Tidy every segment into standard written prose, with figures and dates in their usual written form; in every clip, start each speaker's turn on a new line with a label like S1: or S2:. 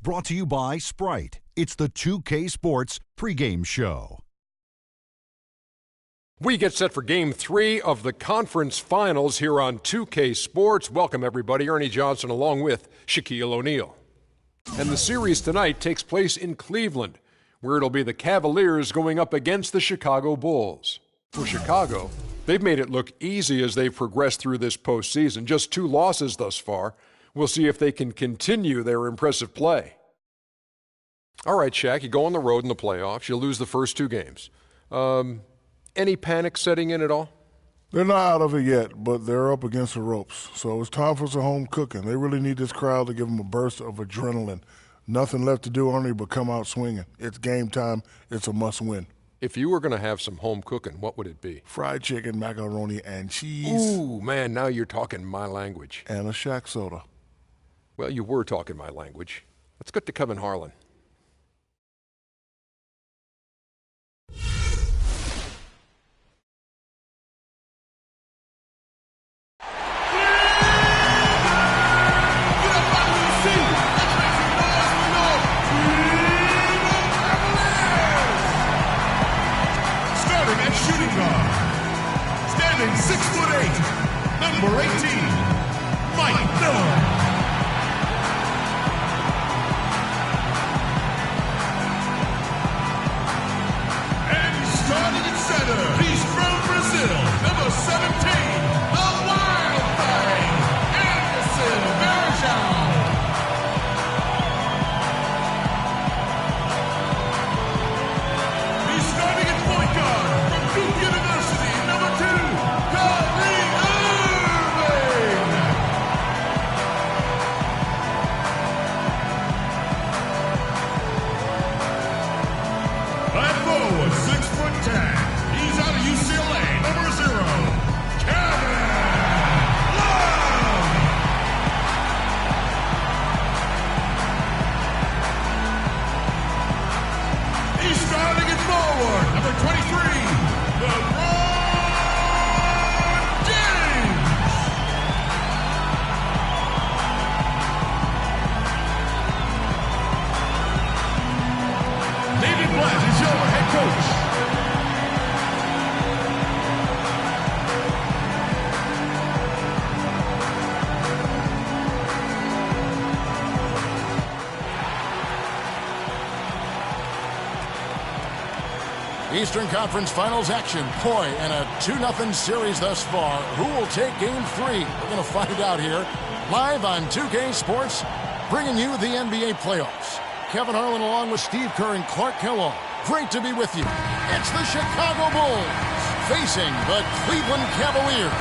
S1: Brought to you by Sprite. It's the 2K Sports pregame show.
S2: We get set for Game 3 of the conference finals here on 2K Sports. Welcome, everybody. Ernie Johnson along with Shaquille O'Neal. And the series tonight takes place in Cleveland, where it'll be the Cavaliers going up against the Chicago Bulls. For Chicago, they've made it look easy as they've progressed through this postseason. Just 2 losses thus far. We'll see if they can continue their impressive play. All right, Shaq, you go on the road in the playoffs. You lose the first 2 games. Any panic setting in at all?
S3: They're not out of it yet, but they're up against the ropes. So it's time for some home cooking. They really need this crowd to give them a burst of adrenaline. Nothing left to do, Ernie, but come out swinging. It's game time. It's a must-win.
S2: If you were going to have some home cooking, what would it be?
S3: Fried chicken, macaroni, and cheese.
S2: Ooh, man, now you're talking my language.
S3: And a Shaq soda.
S2: Well, you were talking my language. Let's get to Kevin Harlan.
S4: Standing 6'8", number 18, Mike Miller. And starting at center, he's from Brazil, number 17, the Wild Thing, Anderson Varejão. He's starting at point guard from Duke University, number 2, Kyrie Irving. At forward, 6'10", he's out of UCLA, number 0, Kevin Love. He's starting at forward, number 23, LeBron James. David Blatt is your head coach.
S5: Eastern Conference Finals action. Boy, and a 2-0 series thus far. Who will take Game 3? We're going to find out here. Live on 2K Sports, bringing you the NBA playoffs. Kevin Harlan along with Steve Kerr and Clark Kellogg. Great to be with you. It's the Chicago Bulls facing the Cleveland Cavaliers.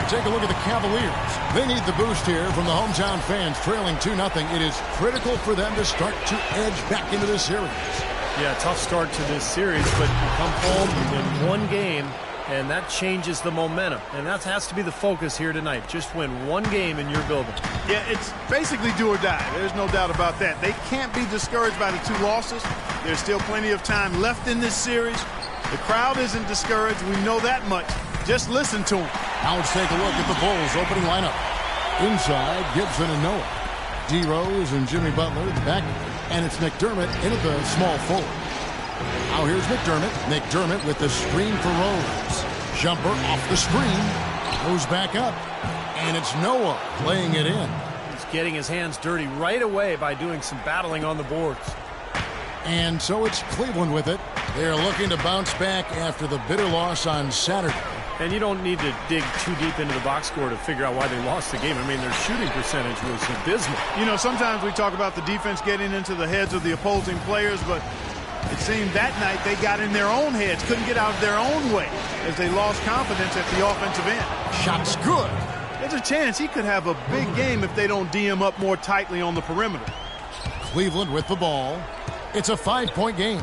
S5: Take a look at the Cavaliers. They need the boost here from the hometown fans, trailing 2-0. It is critical for them to start to edge back into this series.
S6: Yeah, tough start to this series, but you come home, you win 1 game, and that changes the momentum. And that has to be the focus here tonight. Just win 1 game in your building.
S7: Yeah, it's basically do or die. There's no doubt about that. They can't be discouraged by the 2 losses. There's still plenty of time left in this series. The crowd isn't discouraged. We know that much. Just listen to them.
S5: Now let's take a look at the Bulls' opening lineup. Inside, Gibson and Noah. D. Rose and Jimmy Butler at the back. And it's McDermott in at the small forward. Now here's McDermott. McDermott with the screen for Rose. Jumper off the screen. Goes back up. And it's Noah laying it in.
S6: He's getting his hands dirty right away by doing some battling on the boards.
S5: And so it's Cleveland with it. They're looking to bounce back after the bitter loss on Saturday.
S6: And you don't need to dig too deep into the box score to figure out why they lost the game. I mean, their shooting percentage was abysmal.
S7: You know, sometimes we talk about the defense getting into the heads of the opposing players, but it seemed that night they got in their own heads, couldn't get out of their own way as they lost confidence at the offensive end.
S5: Shot's good.
S7: There's a chance he could have a big game if they don't D him up more tightly on the perimeter.
S5: Cleveland with the ball. It's a 5-point game.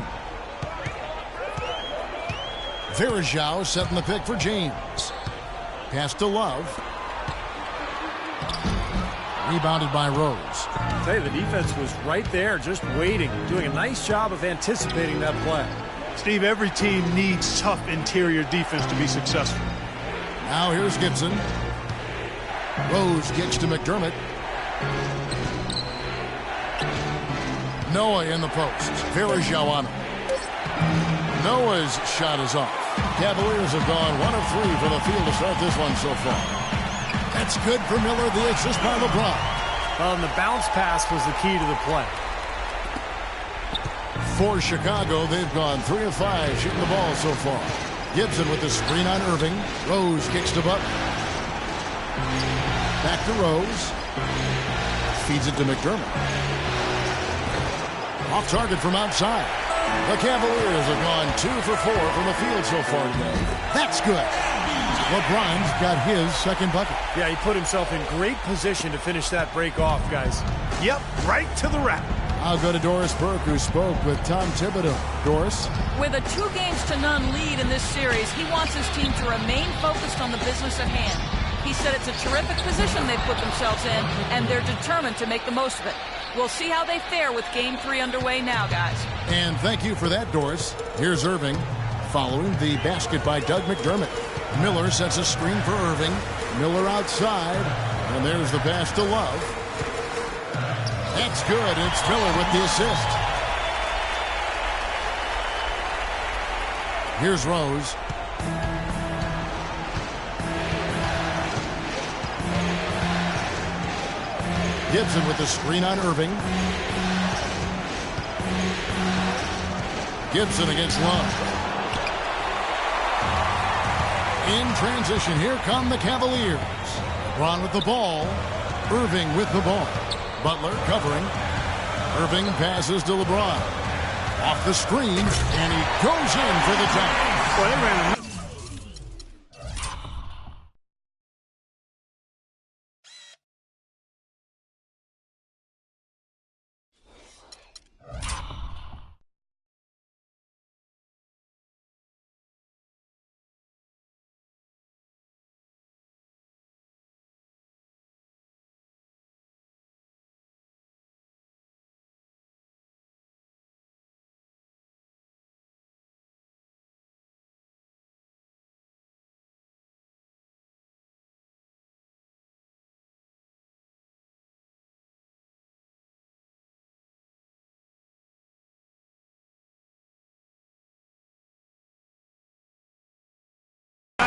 S5: Varejão setting the pick for James. Pass to Love. Rebounded by Rose.
S6: I'll tell you, the defense was right there, just waiting, doing a nice job of anticipating that play.
S7: Steve, every team needs tough interior defense to be successful.
S5: Now here's Gibson. Rose kicks to McDermott. Noah in the post. Verajawano. Noah's shot is off. Cavaliers have gone 1 of 3 from the field to start this one so far. That's good for Miller. The assist by LeBron.
S6: Well, and the bounce pass was the key to the play.
S5: For Chicago, they've gone 3 of 5 shooting the ball so far. Gibson with the screen on Irving. Rose kicks to Butler. Back to Rose. Feeds it to McDermott. Off target from outside. The Cavaliers have gone 2 for 4 from the field so far today. That's good. LeBron's got his second bucket.
S6: Yeah, he put himself in great position to finish that break off, guys.
S7: Yep, right to the rack.
S5: I'll go to Doris Burke, who spoke with Tom Thibodeau. Doris?
S8: With a 2-0 lead in this series, he wants his team to remain focused on the business at hand. He said it's a terrific position they've put themselves in, and they're determined to make the most of it. We'll see how they fare with Game 3 underway now, guys.
S5: And thank you for that, Doris. Here's Irving, following the basket by Doug McDermott. Miller sets a screen for Irving. Miller outside, and there's the pass to Love. That's good. It's Miller with the assist. Here's Rose. Gibson with the screen on Irving. Gibson against Love. In transition, here come the Cavaliers. LeBron with the ball. Irving with the ball. Butler covering. Irving passes to LeBron. Off the screen, and he goes in for the jump.
S7: Well, they ran a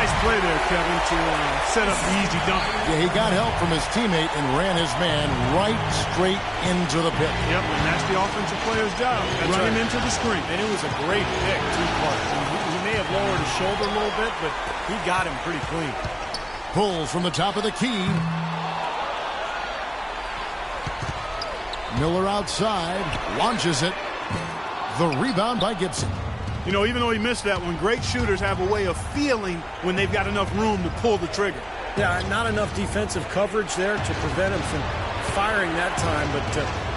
S7: nice play there, Kevin, to set up the easy dunk.
S5: Yeah, he got help from his teammate and ran his man right straight into the pit.
S7: Yep, and that's the offensive player's job. Run him into the screen.
S6: And it was a great pick, too, Clark. He may have lowered his shoulder a little bit, but he got him pretty clean.
S5: Pulls from the top of the key. Miller outside. Launches it. The rebound by Gibson.
S7: You know, even though he missed that one, great shooters have a way of feeling when they've got enough room to pull the trigger.
S6: Yeah, not enough defensive coverage there to prevent him from firing that time. But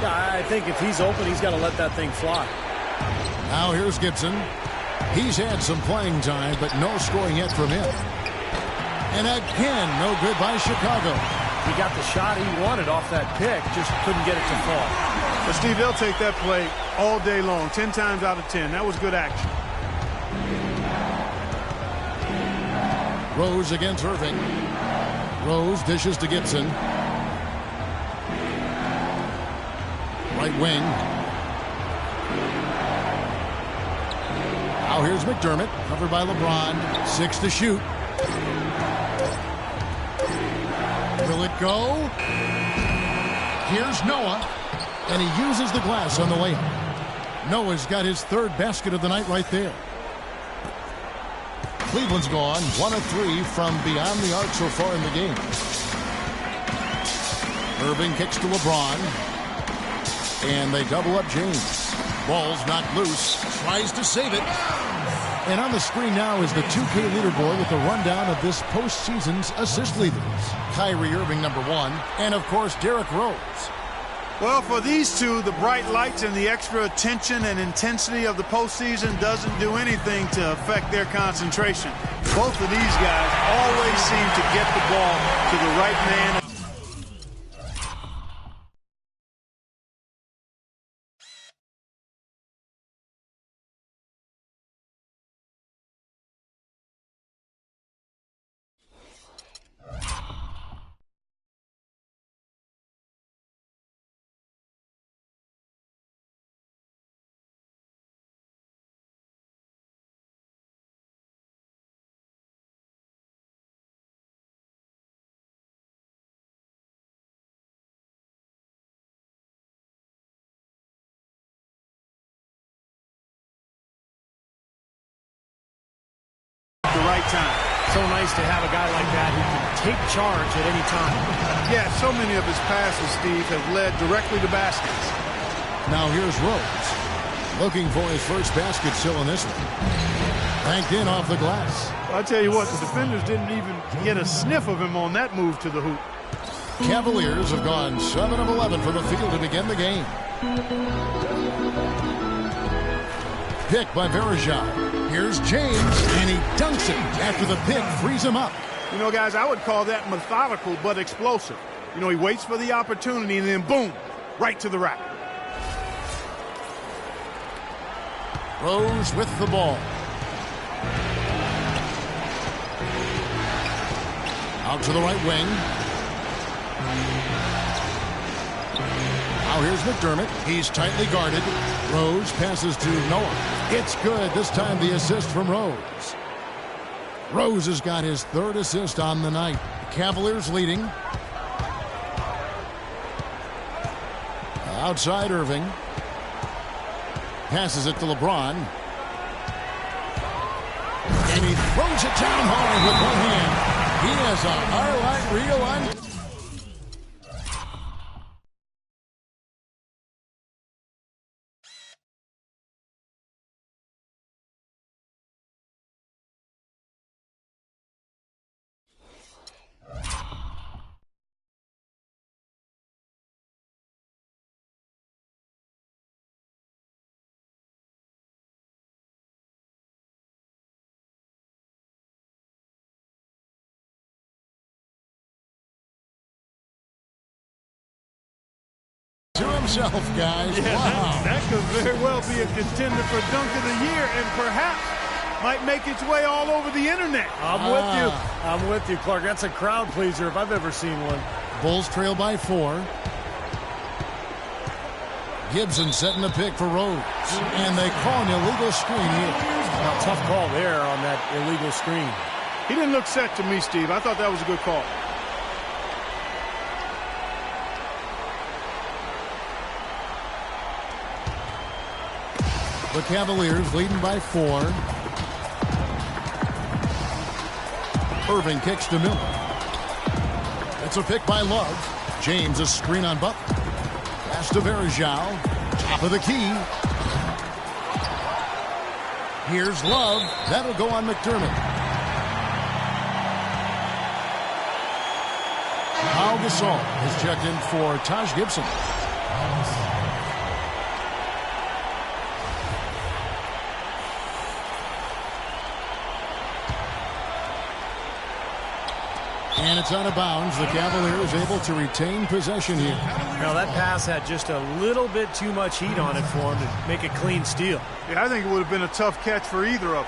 S6: yeah, I think if he's open, he's got to let that thing fly.
S5: Now here's Gibson. He's had some playing time, but no scoring yet from him. And again, no good by Chicago.
S6: He got the shot he wanted off that pick, just couldn't get it to fall.
S7: But, Steve, they'll take that play all day long, 10 times out of 10. That was good action.
S5: Rose against Irving. Rose dishes to Gibson. Right wing. Now here's McDermott, covered by LeBron. 6 to shoot. Will it go? Here's Noah, and he uses the glass on the layup. Noah's got his third basket of the night right there. Cleveland's gone 1 of 3 from beyond the arc so far in the game. Irving kicks to LeBron, and they double up James. Ball's knocked loose, tries to save it. And on the screen now is the 2K leaderboard with a rundown of this postseason's assist leaders. Kyrie Irving, number 1, and of course, Derrick Rose.
S7: Well, for these two, the bright lights and the extra attention and intensity of the postseason doesn't do anything to affect their concentration. Both of these guys always seem to get the ball to the right man. right time.
S6: So nice to have a guy like that who can take charge at any time.
S7: Yeah, so many of his passes, Steve, have led directly to baskets.
S5: Now here's Rose. Looking for his first basket still in this one. Banked in off the glass.
S7: I'll tell you what, the defenders didn't even get a sniff of him on that move to the hoop.
S5: Cavaliers have gone 7 of 11 from the field to begin the game. Pick by Verejao. Here's James, and he dunks it after the pick frees him up.
S7: You know, guys, I would call that methodical but explosive. You know, he waits for the opportunity and then boom, right to the rack.
S5: Rose with the ball. Out to the right wing. Now here's McDermott. He's tightly guarded. Rose passes to Noah. It's good. This time the assist from Rose. Rose has got his third assist on the night. The Cavaliers leading. Outside Irving. Passes it to LeBron. And he throws it down hard with one hand. He has a highlight reel on. To himself, guys.
S7: Yeah,
S5: wow.
S7: that could very well be a contender for Dunk of the Year and perhaps might make its way all over the internet.
S6: I'm with you. I'm with you, Clark. That's a crowd pleaser if I've ever seen one.
S5: Bulls trail by 4. Gibson setting the pick for Rose. And they call an illegal screen here.
S6: A tough call there on that illegal screen.
S7: He didn't look set to me, Steve. I thought that was a good call.
S5: The Cavaliers leading by 4. Irving kicks to Miller. It's a pick by Love. James a screen on Butler. Pass to Verejao. Top of the key. Here's Love. That'll go on McDermott. Pau Gasol is checked in for Taj Gibson. And it's out of bounds. The Cavaliers able to retain possession here.
S6: Now that pass had just a little bit too much heat on it for him to make a clean steal.
S7: Yeah, I think it would have been a tough catch for either of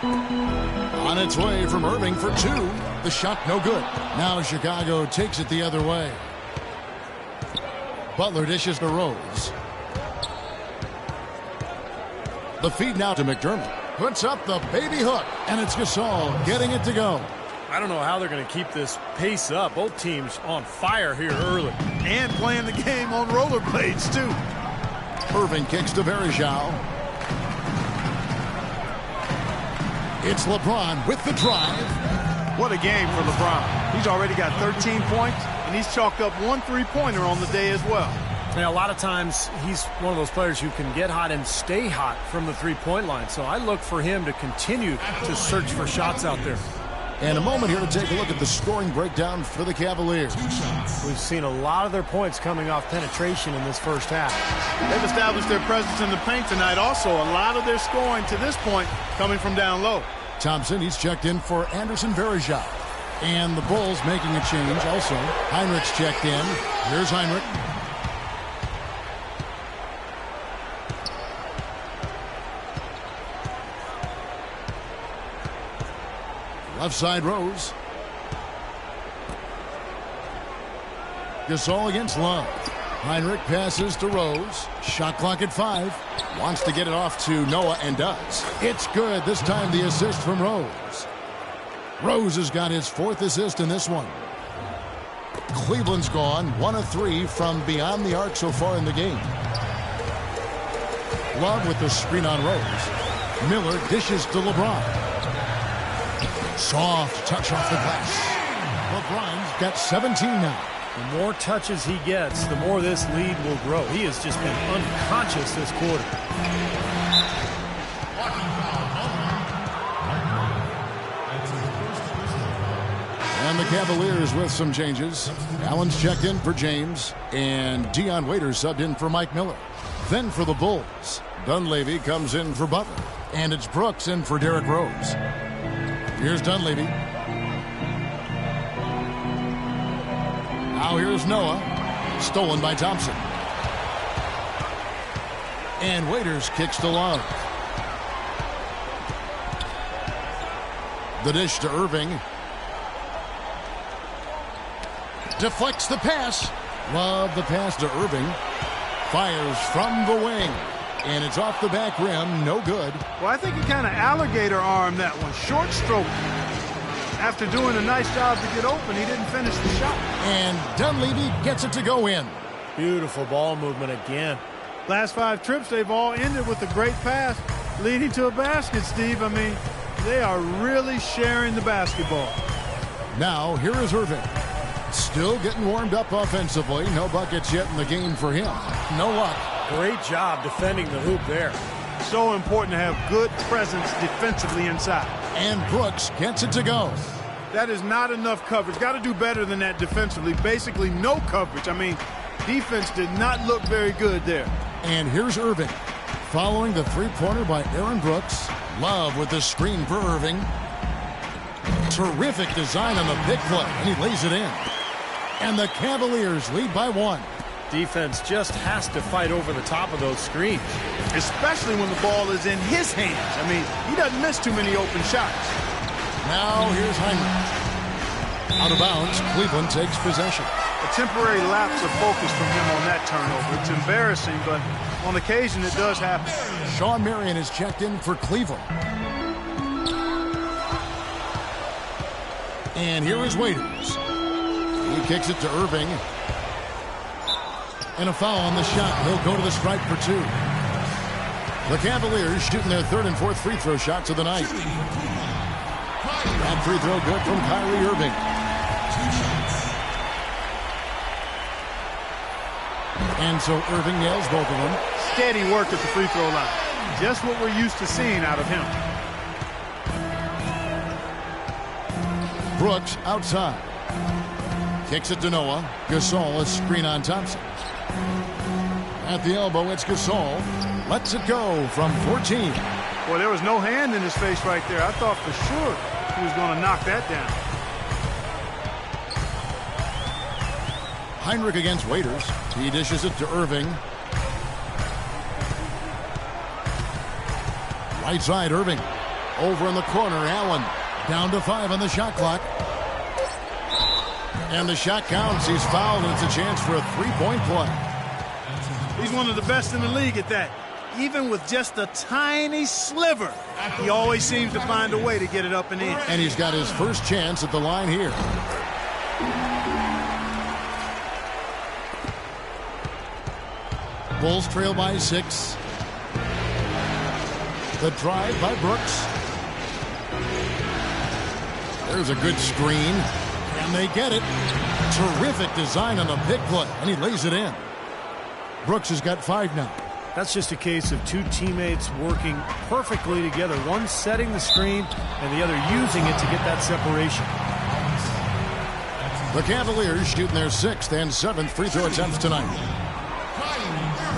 S7: them.
S5: On its way from Irving for 2. The shot no good. Now Chicago takes it the other way. Butler dishes to Rose. The feed now to McDermott. Puts up the baby hook, and it's Gasol getting it to go.
S6: I don't know how they're going to keep this pace up. Both teams on fire here early.
S7: And playing the game on rollerblades, too.
S5: Irving kicks to Verejao. It's LeBron with the drive.
S7: What a game for LeBron. He's already got 13 points, and he's chalked up 1 3-pointer on the day as well.
S6: Now, a lot of times he's one of those players who can get hot and stay hot from the three-point line. So I look for him to continue to search for shots out there.
S5: And a moment here to take a look at the scoring breakdown for the Cavaliers.
S6: We've seen a lot of their points coming off penetration in this first half.
S7: They've established their presence in the paint tonight. Also, a lot of their scoring to this point coming from down low.
S5: Thompson, he's checked in for Anderson Verejao. And the Bulls making a change also. Heinrich's checked in. Here's Heinrich. Left side Rose. Gasol against Love. Heinrich passes to Rose. Shot clock at 5. Wants to get it off to Noah and does. It's good. This time the assist from Rose. Rose has got his 4th assist in this one. Cleveland's gone 1 of 3 from beyond the arc so far in the game. Love with the screen on Rose. Miller dishes to LeBron. Soft touch off the glass. LeBron's got 17 now.
S6: The more touches he gets, the more this lead will grow. He has just been unconscious this quarter.
S5: And the Cavaliers with some changes. Allen's checked in for James, and Dion Waiters subbed in for Mike Miller. Then for the Bulls, Dunleavy comes in for Butler, and it's Brooks in for Derrick Rose. Here's Dunleavy. Now here's Noah, stolen by Thompson. And Waiters kicks to Love. The dish to Irving. Deflects the pass. Love the pass to Irving. Fires from the wing. And it's off the back rim. No good.
S7: Well, I think he kind of alligator armed that one. Short stroke. After doing a nice job to get open, he didn't finish the shot.
S5: And Dunleavy gets it to go in.
S6: Beautiful ball movement again.
S7: Last 5 trips, they've all ended with a great pass leading to a basket, Steve. I mean, they are really sharing the basketball.
S5: Now, here is Irving. Still getting warmed up offensively. No buckets yet in the game for him. No luck.
S6: Great job defending the hoop there.
S7: So important to have good presence defensively inside.
S5: And Brooks gets it to go.
S7: That is not enough coverage. Got to do better than that defensively. Basically no coverage. I mean, defense did not look very good there.
S5: And here's Irving. Following the three-pointer by Aaron Brooks. Love with the screen for Irving. Terrific design on the big play. And he lays it in. And the Cavaliers lead by 1.
S6: Defense just has to fight over the top of those screens.
S7: Especially when the ball is in his hands. I mean, he doesn't miss too many open shots.
S5: Now here's Heinrich. Out of bounds, Cleveland takes possession.
S7: A temporary lapse of focus from him on that turnover. It's embarrassing, but on occasion it does happen.
S5: Sean Marion is checked in for Cleveland. And here is Waiters. He kicks it to Irving. And a foul on the shot. He'll go to the stripe for 2. The Cavaliers shooting their 3rd and 4th free throw shots of the night. That free throw good from Kyrie Irving. And so Irving nails both of them.
S7: Steady work at the free throw line. Just what we're used to seeing out of him.
S5: Brooks outside. Kicks it to Noah. Gasol, a screen on Thompson. At the elbow, it's Gasol. Lets it go from 14.
S7: Well, there was no hand in his face right there. I thought for sure he was going to knock that down.
S5: Heinrich against Waiters. He dishes it to Irving. Right side, Irving. Over in the corner, Allen. Down to 5 on the shot clock. And the shot counts. He's fouled, and it's a chance for a three-point play.
S7: He's one of the best in the league at that. Even with just a tiny sliver, he always seems to find a way to get it up and in.
S5: And he's got his first chance at the line here. Bulls trail by 6. The drive by Brooks. There's a good screen. And they get it. Terrific design on the pick play. And he lays it in. Brooks has got 5 now.
S6: That's just a case of 2 teammates working perfectly together. One setting the screen and the other using it to get that separation.
S5: The Cavaliers shooting their 6th and 7th free throw attempts tonight.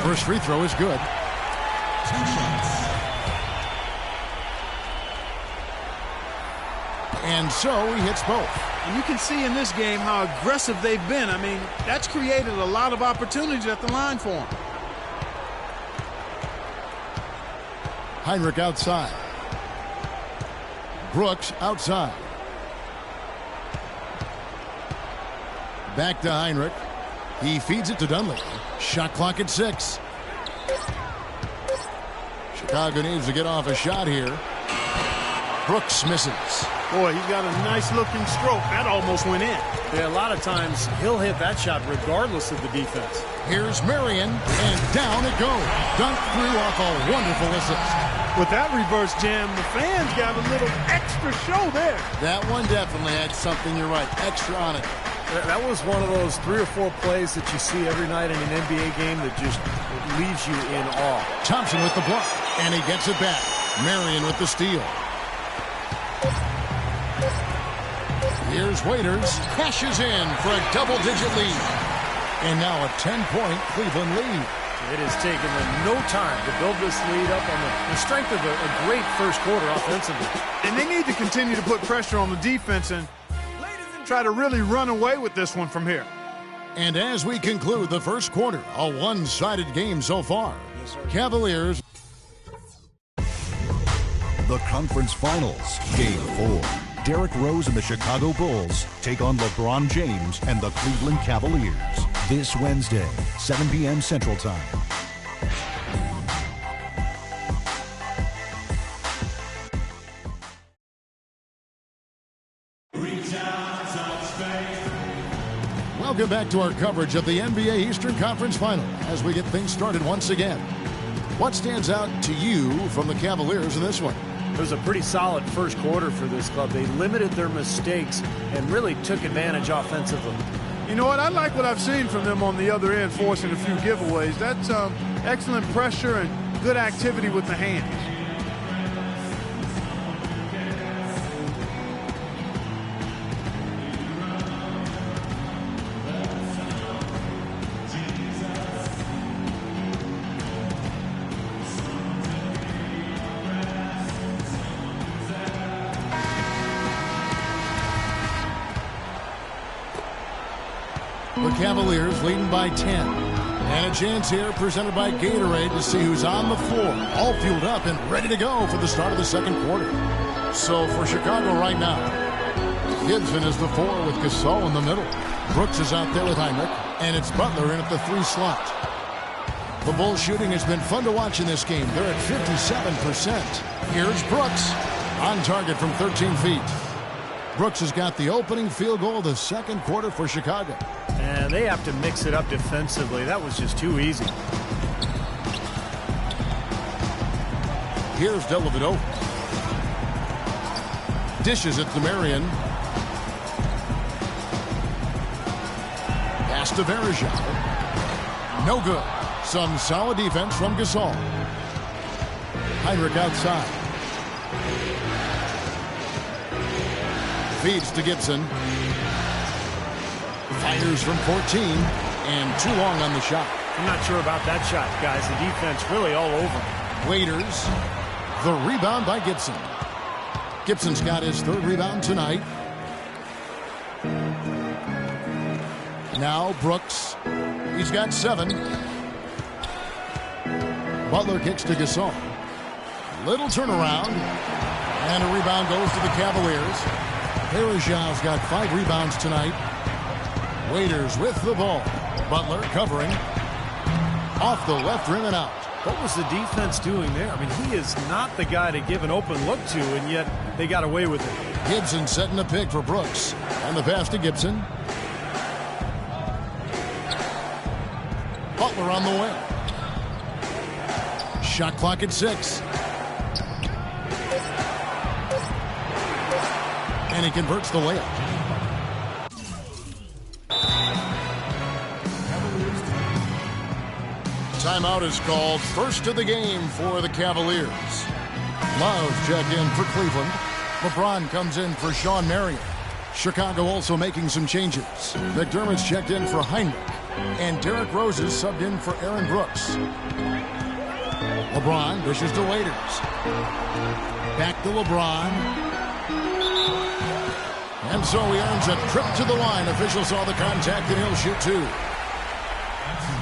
S5: First free throw is good.
S4: 2 shots.
S5: And so he hits both.
S7: And you can see in this game how aggressive they've been. I mean, that's created a lot of opportunities at the line for him.
S5: Heinrich outside. Brooks outside. Back to Heinrich. He feeds it to Dunleavy. Shot clock at 6. Chicago needs to get off a shot here. Brooks misses.
S7: Boy, he's got a nice-looking stroke. That almost went in.
S6: Yeah, a lot of times he'll hit that shot regardless of the defense.
S5: Here's Marion, and down it goes. Dunked through off a wonderful assist.
S7: With that reverse jam, the fans got a little extra show there.
S5: That one definitely had something, you're right, extra on it.
S6: That was one of those 3 or 4 plays that you see every night in an NBA game that just leaves you in awe.
S5: Thompson with the block, and he gets it back. Marion with the steal. Here's Waiters, cashes in for a double-digit lead. And now a 10-point Cleveland lead.
S6: It has taken them no time to build this lead up on the strength of a great first quarter offensively.
S7: And they need to continue to put pressure on the defense and try to really run away with this one from here.
S5: And as we conclude the first quarter, a one-sided game so far. Cavaliers.
S1: The conference finals, Game 4. Derrick Rose and the Chicago Bulls take on LeBron James and the Cleveland Cavaliers. This Wednesday, 7 p.m. Central Time.
S5: Welcome back to our coverage of the NBA Eastern Conference Final as we get things started once again. What stands out to you from the Cavaliers in this one?
S6: It was a pretty solid first quarter for this club. They limited their mistakes and really took advantage offensively.
S7: You know what? I like what I've seen from them on the other end, forcing a few giveaways. That's excellent pressure and good activity with the hands.
S5: The Cavaliers leading by 10. And a chance here presented by Gatorade to see who's on the floor. All fueled up and ready to go for the start of the second quarter. So for Chicago right now, Gibson is the 4 with Gasol in the middle. Brooks is out there with Heinrich. And it's Butler in at the 3 slot. The Bulls shooting has been fun to watch in this game. They're at 57%. Here's Brooks on target from 13 feet. Brooks has got the opening field goal of the second quarter for Chicago.
S6: And they have to mix it up defensively. That was just too easy.
S5: Here's Dellavedova. Dishes it to Marion. Pass to Verjao. No good. Some solid defense from Gasol. Heinrich outside. Feeds to Gibson. Fires from 14. And too long on the shot.
S6: I'm not sure about that shot, guys. The defense really all over.
S5: Waiters. The rebound by Gibson. Gibson's got his 3rd rebound tonight. Now Brooks. He's got 7. Butler kicks to Gasol. Little turnaround. And a rebound goes to the Cavaliers. Verjao's got 5 rebounds tonight. Waiters with the ball. Butler covering. Off the left rim and out.
S6: What was the defense doing there? I mean, he is not the guy to give an open look to, and yet they got away with it.
S5: Gibson setting a pick for Brooks. And the pass to Gibson. Butler on the wing. Shot clock at 6. And he converts the layup. Timeout is called. First of the game for the Cavaliers. Love check in for Cleveland. LeBron comes in for Sean Marion. Chicago also making some changes. McDermott's checked in for Heinrich. And Derrick Rose is subbed in for Aaron Brooks. LeBron dishes to Waiters. Back to LeBron. And so he earns a trip to the line. Official saw the contact and he'll shoot 2.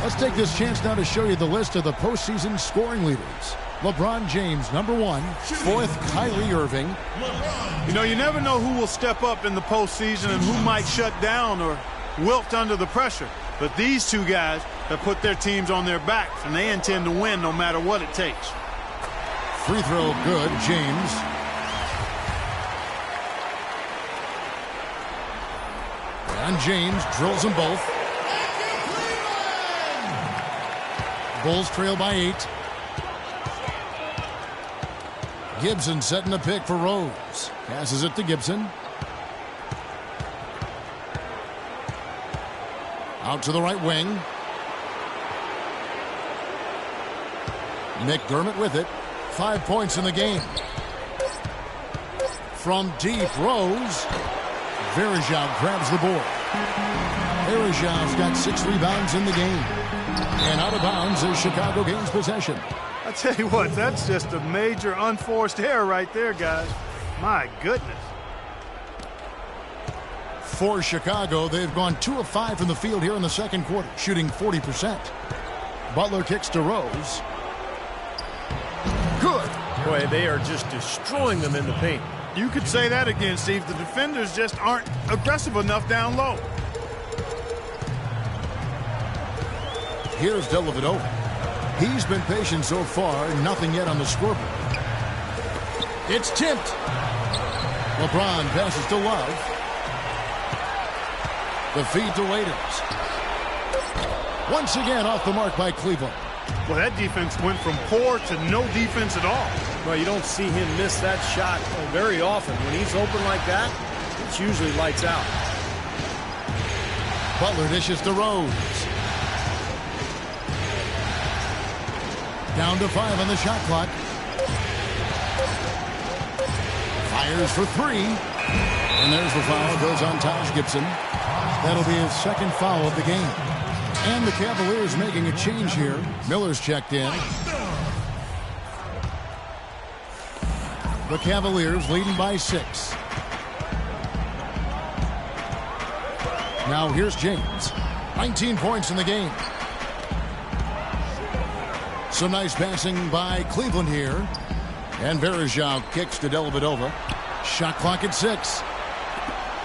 S5: Let's take this chance now to show you the list of the postseason scoring leaders. LeBron James, number 1. 4th, Kyrie Irving.
S7: You know, you never know who will step up in the postseason and who might shut down or wilt under the pressure. But these 2 guys have put their teams on their backs, and they intend to win no matter what it takes.
S5: Free throw good, James. And James drills them both. Bulls trail by 8. Gibson setting the pick for Rose. Passes it to Gibson. Out to the right wing. McDermott with it. 5 points in the game. From deep, Rose. Verejao grabs the board. Verejav's got 6 rebounds in the game. And out of bounds is Chicago gains possession.
S7: I tell you what, that's just a major unforced error right there, guys. My goodness.
S5: For Chicago, they've gone 2 of 5 from the field here in the second quarter, shooting 40%. Butler kicks to Rose. Good.
S6: Boy, they are just destroying them in the paint.
S7: You could say that again, Steve. The defenders just aren't aggressive enough down low.
S5: Here's Dellavedova. He's been patient so far, nothing yet on the scoreboard. It's tipped. LeBron passes to Love. The feed to Waiters. Once again off the mark by Cleveland.
S7: Well, that defense went from poor to no defense at all.
S6: Well, you don't see him miss that shot very often. When he's open like that, it's usually lights out.
S5: Butler dishes to Rose. Down to 5 on the shot clock. Fires for 3. And there's the foul. Goes on Taj Gibson. That'll be his second foul of the game. And the Cavaliers making a change here. Miller's checked in. The Cavaliers leading by 6. Now here's James. 19 points in the game. Some nice passing by Cleveland here. And Verejao kicks to Dellavedova. Shot clock at 6.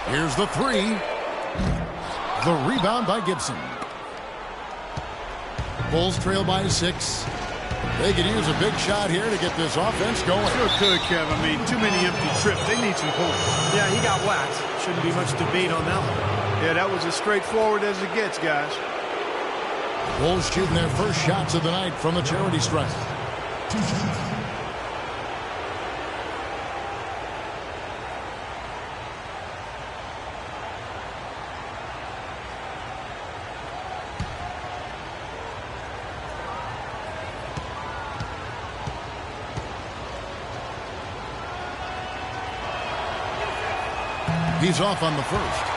S5: Here's the 3. The rebound by Gibson. Bulls trail by 6. They could use a big shot here to get this offense going.
S7: Sure could, Kev. I mean, too many empty trips. They need some points.
S6: Yeah, he got whacked. Shouldn't be much debate on that one.
S7: Yeah, that was as straightforward as it gets, guys.
S5: Bulls shooting their first shots of the night from the charity stripe. He's off on the first.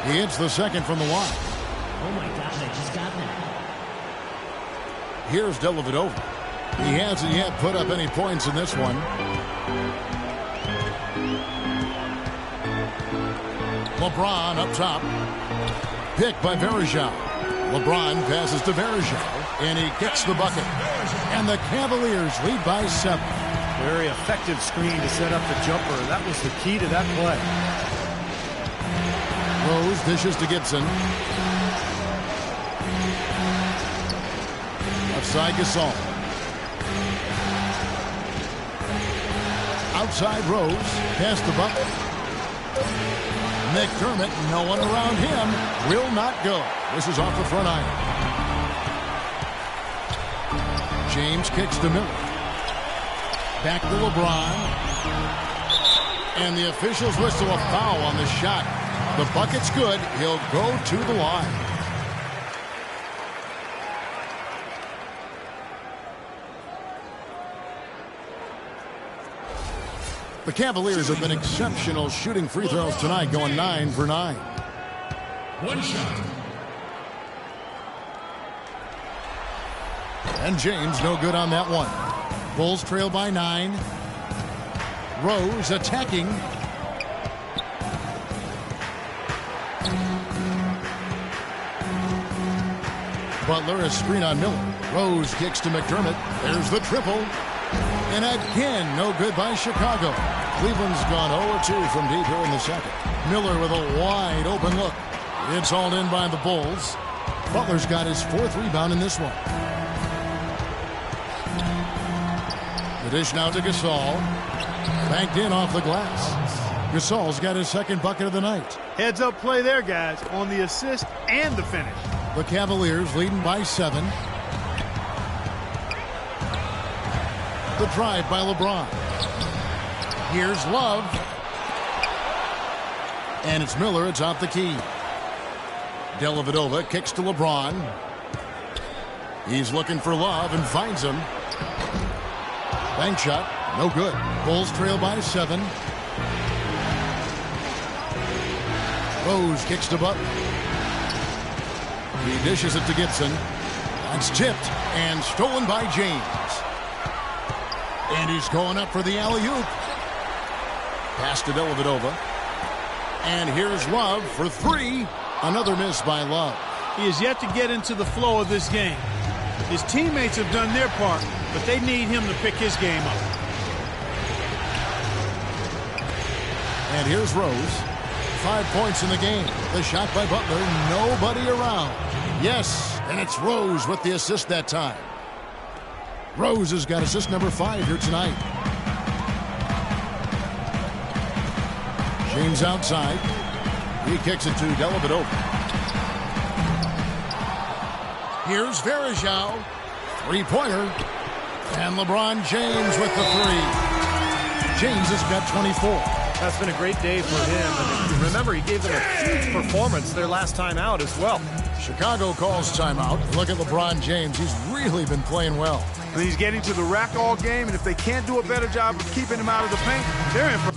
S5: He hits the second from the line.
S9: Oh my gosh, I just got that.
S5: Here's Dellavedova. He hasn't yet put up any points in this one. LeBron up top. Picked by Verejao. LeBron passes to Verejao, and he gets the bucket. And the Cavaliers lead by 7.
S6: Very effective screen to set up the jumper. That was the key to that play.
S5: Rose dishes to Gibson. Outside Gasol. Outside Rose. Past the bucket. McDermott, no one around him, will not go. This is off the front iron. James kicks to Miller. Back to LeBron. And the officials whistle a foul on the shot. The bucket's good. He'll go to the line. The Cavaliers have been exceptional shooting free throws tonight, going 9 for 9.
S4: One shot.
S5: And James no good on that one. Bulls trail by 9. Rose attacking. Butler a screen on Miller. Rose kicks to McDermott. There's the triple. And again, no good by Chicago. Cleveland's gone 0-2 from deep here in the second. Miller with a wide open look. It's hauled in by the Bulls. Butler's got his 4th rebound in this one. The dish now to Gasol. Banked in off the glass. Gasol's got his 2nd bucket of the night.
S7: Heads up play there, guys, on the assist and the finish.
S5: The Cavaliers leading by 7. The drive by LeBron. Here's Love. And it's Miller atop the key. Dellavedova kicks to LeBron. He's looking for Love and finds him. Bank shot, no good. Bulls trail by 7. Rose kicks to Butler. He dishes it to Gibson. That's tipped and stolen by James. And he's going up for the alley-oop. Pass to Dellavedova. And here's Love for 3. Another miss by Love.
S7: He is yet to get into the flow of this game. His teammates have done their part, but they need him to pick his game up.
S5: And here's Rose. 5 points in the game. The shot by Butler. Nobody around. Yes, and it's Rose with the assist that time. Rose has got assist number 5 here tonight. James outside. He kicks it to Dellavedova. Here's Varejao. 3-pointer. And LeBron James with the 3. James has got 24.
S6: That's been a great day for him. And remember, he gave them a huge performance their last time out as well.
S5: Chicago calls timeout. Look at LeBron James. He's really been playing well.
S7: And he's getting to the rack all game, and if they can't do a better job of keeping him out of the paint, they're in for...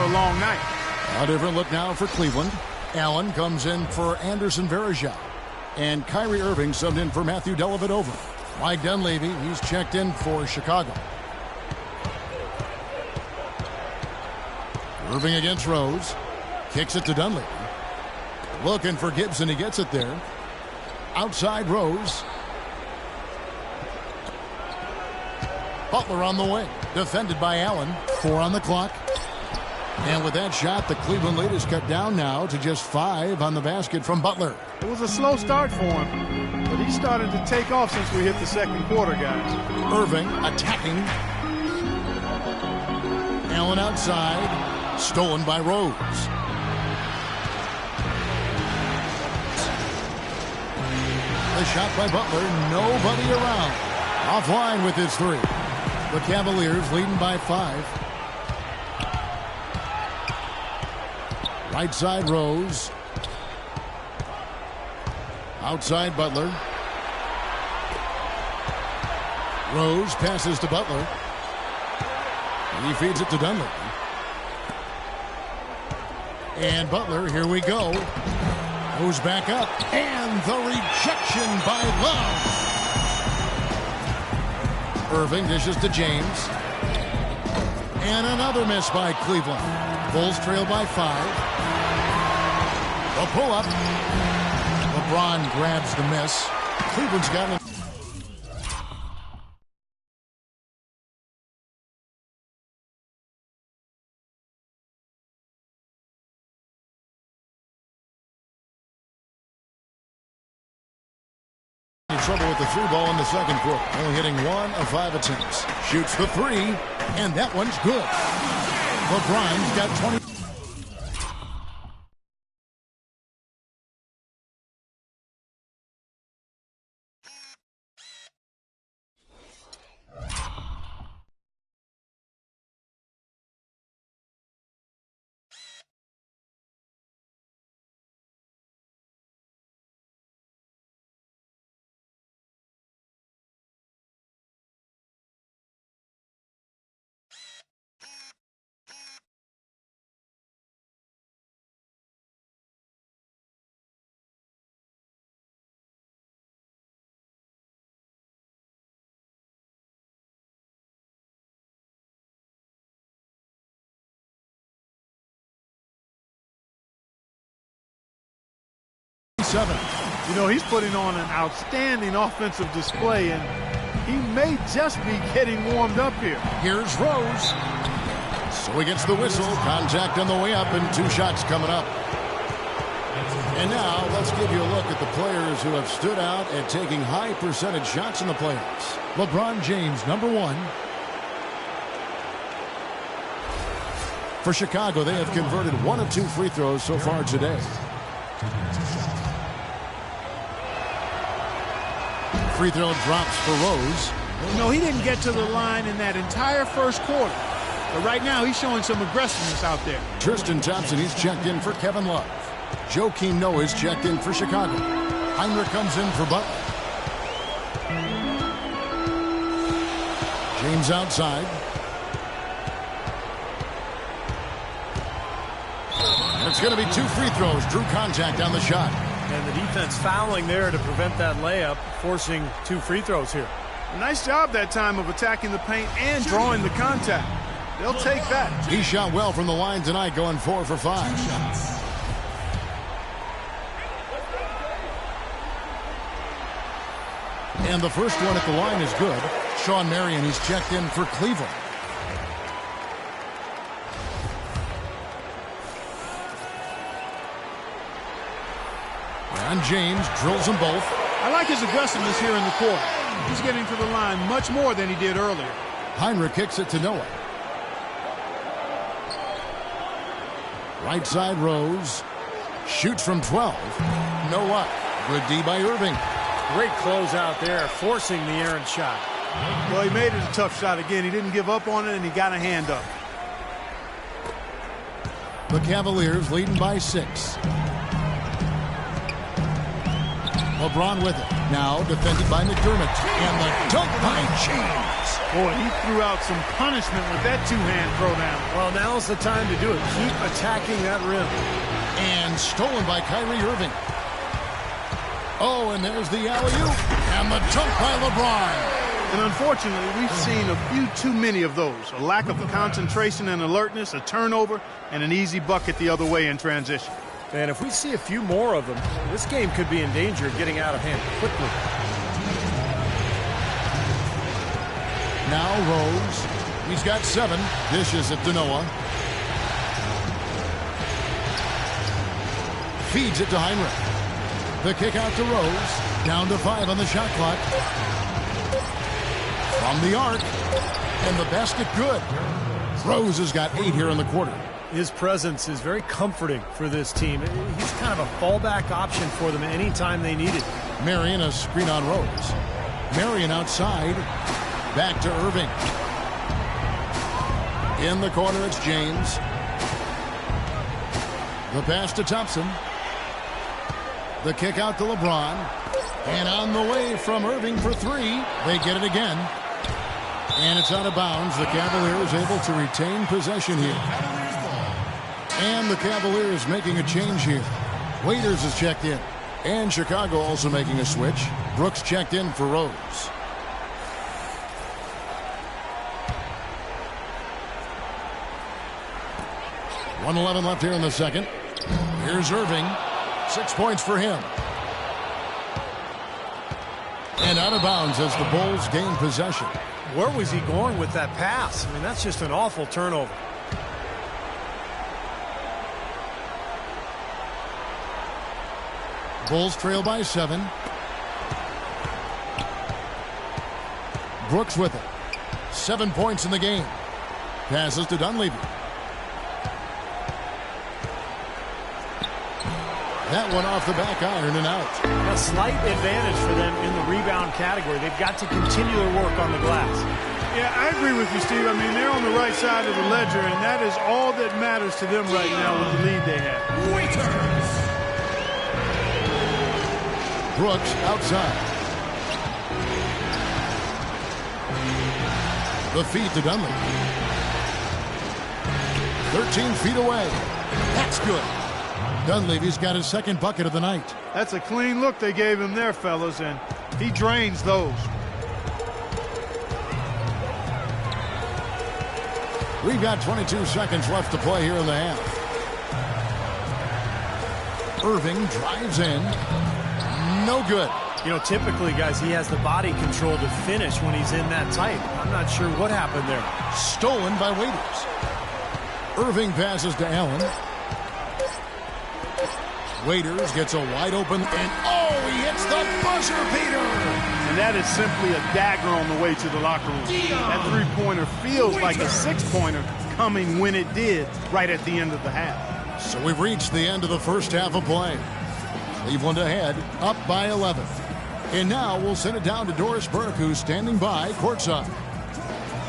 S7: a long night.
S5: A different look now for Cleveland. Allen comes in for Anderson Varejao. And Kyrie Irving subbed in for Matthew Dellavedova. Mike Dunleavy, he's checked in for Chicago. Irving against Rose. Kicks it to Dunleavy. Looking for Gibson. He gets it there. Outside Rose. Butler on the wing. Defended by Allen. 4 on the clock. And with that shot, the Cleveland lead is cut down now to just 5 on the basket from Butler.
S7: It was a slow start for him, but he started to take off since we hit the 2nd quarter, guys.
S5: Irving attacking. Allen outside. Stolen by Rose. The shot by Butler. Nobody around. Offline with his 3. The Cavaliers leading by 5. Right side Rose. Outside Butler. Rose passes to Butler. He feeds it to Dunleavy. And Butler, here we go. Goes back up. And the rejection by Love. Irving dishes to James. And another miss by Cleveland. Bulls trail by 5. A pull-up. LeBron grabs the miss. Cleveland's got it. Trouble with the 3 ball in the 2nd quarter. Only hitting 1 of 5 attempts. Shoots the 3, and that one's good. LeBron's got 20. 7.
S7: You know, he's putting on an outstanding offensive display, and he may just be getting warmed up here.
S5: Here's Rose. So he gets the whistle. Contact on the way up, and 2 shots coming up. And now let's give you a look at the players who have stood out and taking high percentage shots in the playoffs. LeBron James, number 1. For Chicago, they have converted 1 of 2 free throws so far today. Free throw drops for Rose.
S7: No, he didn't get to the line in that entire first quarter. But right now, he's showing some aggressiveness out there.
S5: Tristan Thompson, he's checked in for Kevin Love. Joakim Noah's checked in for Chicago. Heinrich comes in for Butler. James outside. And it's going to be 2 free throws. Drew contact on the shot.
S6: And the defense fouling there to prevent that layup, forcing 2 free throws here.
S7: Nice job that time of attacking the paint and drawing the contact. They'll take that.
S5: He shot well from the line tonight, going 4 for 5. And the first one at the line is good. Sean Marion, he's checked in for Cleveland. And James drills them both.
S7: I like his aggressiveness here in the quarter. He's getting to the line much more than he did earlier.
S5: Heinrich kicks it to Noah. Right side Rose. Shoots from 12. Noah. Good D by Irving.
S6: Great close out there, forcing the errant shot.
S7: Well, he made it a tough shot again. He didn't give up on it, and he got a hand up.
S5: The Cavaliers leading by 6. LeBron with it. Now defended by McDermott. And the dunk by James.
S7: Boy, he threw out some punishment with that 2-hand throwdown.
S6: Well, now's the time to do it. Keep attacking that rim.
S5: And stolen by Kyrie Irving. Oh, and there's the alley-oop. And the dunk by LeBron.
S7: And unfortunately, we've seen a few too many of those. A lack of concentration and alertness, a turnover, and an easy bucket the other way in transition.
S6: And if we see a few more of them, this game could be in danger of getting out of hand quickly.
S5: Now Rose. He's got 7. Dishes it to Noah. Feeds it to Heinrich. The kick out to Rose. Down to 5 on the shot clock. From the arc. And the basket good. Rose has got 8 here in the quarter.
S6: His presence is very comforting for this team. He's kind of a fallback option for them anytime they need it.
S5: Marion, a screen on Rose. Marion outside. Back to Irving. In the corner, it's James. The pass to Thompson. The kick out to LeBron. And on the way from Irving for 3. They get it again. And it's out of bounds. The Cavaliers able to retain possession here. And the Cavaliers making a change here. Waiters is checked in. And Chicago also making a switch. Brooks checked in for Rose. .111 left here in the second. Here's Irving. 6 points for him. And out of bounds as the Bulls gain possession.
S6: Where was he going with that pass? I mean, that's just an awful turnover.
S5: Bulls trail by 7. Brooks with it. 7 points in the game. Passes to Dunleavy. That one off the back iron and out.
S6: A slight advantage for them in the rebound category. They've got to continue their work on the glass.
S7: Yeah, I agree with you, Steve. I mean, they're on the right side of the ledger, and that is all that matters to them right now with the lead they have.
S4: Waiters.
S5: Brooks outside. The feed to Dunleavy. 13 feet away. That's good. Dunleavy's got his second bucket of the night.
S7: That's a clean look they gave him there, fellas, and he drains those. We've
S5: got 22 seconds left to play here in the half. Irving drives in. No good.
S6: You know, typically, guys, he has the body control to finish when he's in that tight. I'm not sure what happened there.
S5: Stolen by Waiters. Irving passes to Allen. Waiters gets a wide open, and he hits the buzzer beater.
S7: And that is simply a dagger on the way to the locker room. That three-pointer feels like a six-pointer coming when it did right at the end of the half.
S5: So we've reached the end of the first half of play. Cleveland ahead, up by 11. And now we'll send it down to Doris Burke, who's standing by courtside.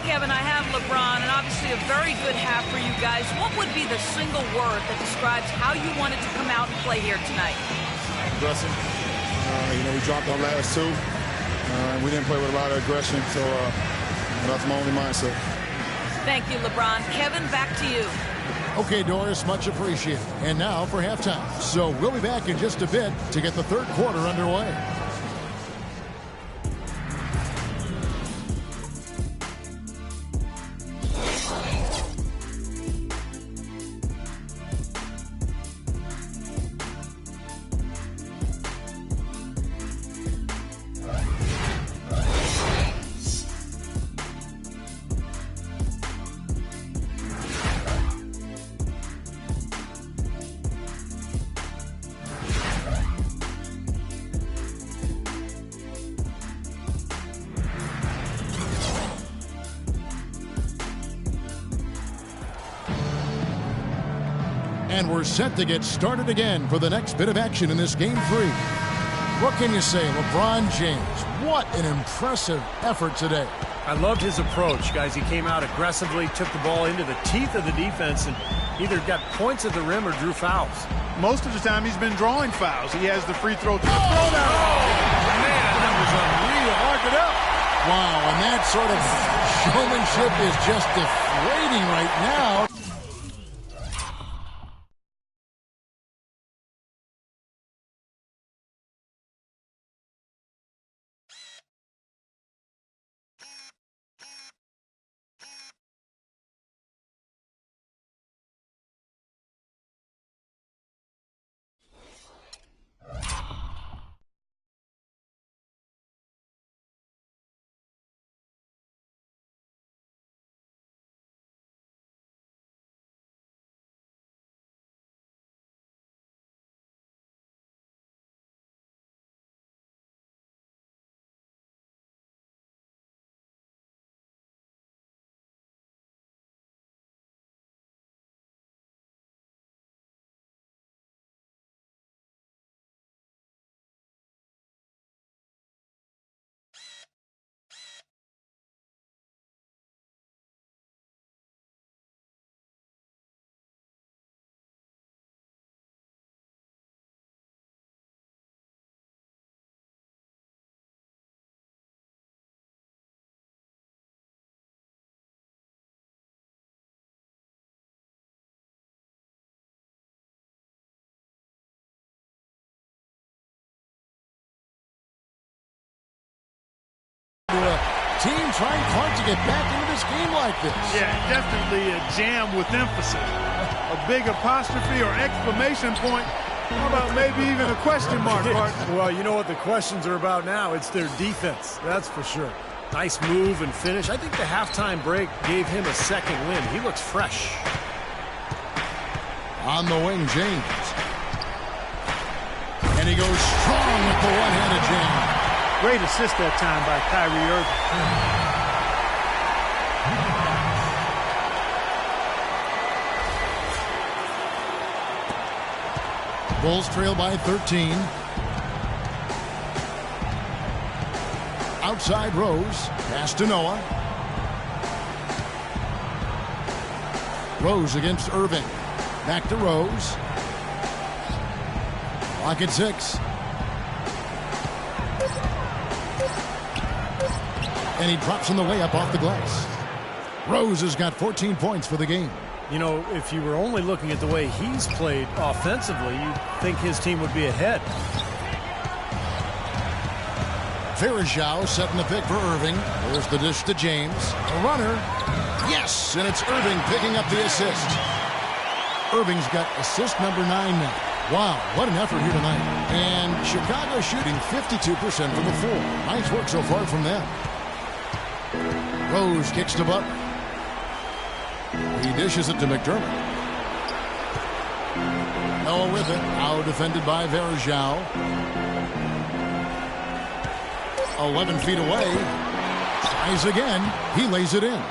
S8: Kevin, I have LeBron, and obviously a very good half for you guys. What would be the single word that describes how you wanted to come out and play here tonight?
S10: Aggressive. We dropped our last two. We didn't play with a lot of aggression, so that's my only mindset.
S8: Thank you, LeBron. Kevin, back to you.
S5: Okay, Doris, much appreciated. And now for halftime. So we'll be back in just a bit to get the third quarter underway. And we're set to get started again for the next bit of action in this Game 3. What can you say, LeBron James? What an impressive effort today.
S6: I loved his approach, guys. He came out aggressively, took the ball into the teeth of the defense, and either got points at the rim or drew fouls.
S7: Most of the time he's been drawing fouls. He has the free throw to the
S6: throwdown. Man, that was unreal. Mark it up.
S5: Wow, and that sort of showmanship is just deflating right now. Team trying hard to get back into this game like this.
S7: Yeah, definitely a jam with emphasis. A big apostrophe or exclamation point. How about maybe even a question mark, Mark?
S6: Well, you know what the questions are about now? It's their defense, that's for sure. Nice move and finish. I think the halftime break gave him a second win. He looks fresh.
S5: On the wing, James. And he goes strong with the one-handed jam.
S7: Great assist that time by Kyrie
S5: Irving. Bulls trail by 13. Outside Rose. Pass to Noah. Rose against Irving. Back to Rose. Clock at 6. And he drops in the layup off the glass. Rose has got 14 points for the game.
S6: You know, if you were only looking at the way he's played offensively, you'd think his team would be ahead.
S5: Farajao setting the pick for Irving. There's the dish to James. A runner. Yes, and it's Irving picking up the assist. Irving's got assist number 9 now. Wow, what an effort here tonight. And Chicago shooting 52% from the floor. Nice work so far from them. Rose kicks to Butler. He dishes it to McDermott. Noah with it. Now defended by Verjao. 11 feet away. Tries again. He lays it in.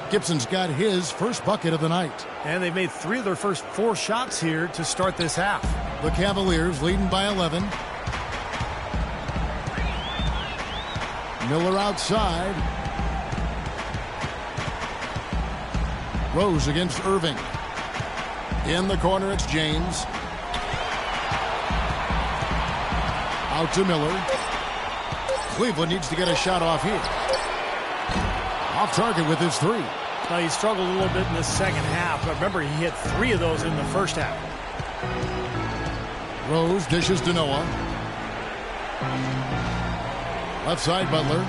S5: Gibson's got his first bucket of the night.
S6: And they've made 3 of their first 4 shots here to start this half.
S5: The Cavaliers leading by 11. Miller outside. Rose against Irving. In the corner, it's James. Out to Miller. Cleveland needs to get a shot off here. Off target with his 3.
S6: Now, he struggled a little bit in the second half, but remember, he hit 3 of those in the first half.
S5: Rose dishes to Noah. Left side, Butler.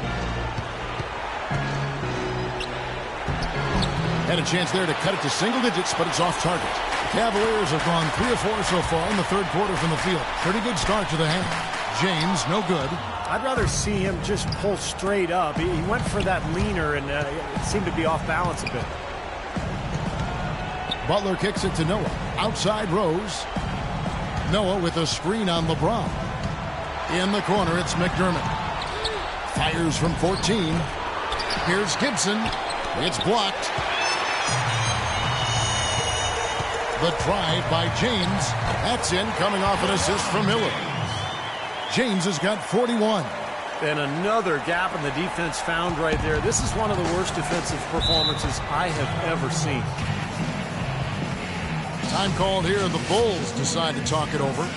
S5: Had a chance there to cut it to single digits, but it's off target. The Cavaliers have gone 3 of 4 so far in the third quarter from the field. Pretty good start to the half. James, no good.
S6: I'd rather see him just pull straight up. He went for that leaner, and it seemed to be off balance a bit.
S5: Butler kicks it to Noah. Outside Rose. Noah with a screen on LeBron. In the corner, it's McDermott. Fires from 14. Here's Gibson. It's blocked. The drive by James. That's in, coming off an assist from Miller. James has got 41.
S6: And another gap in the defense found right there. This is one of the worst defensive performances I have ever seen.
S5: Time called here. The Bulls decide to talk it over.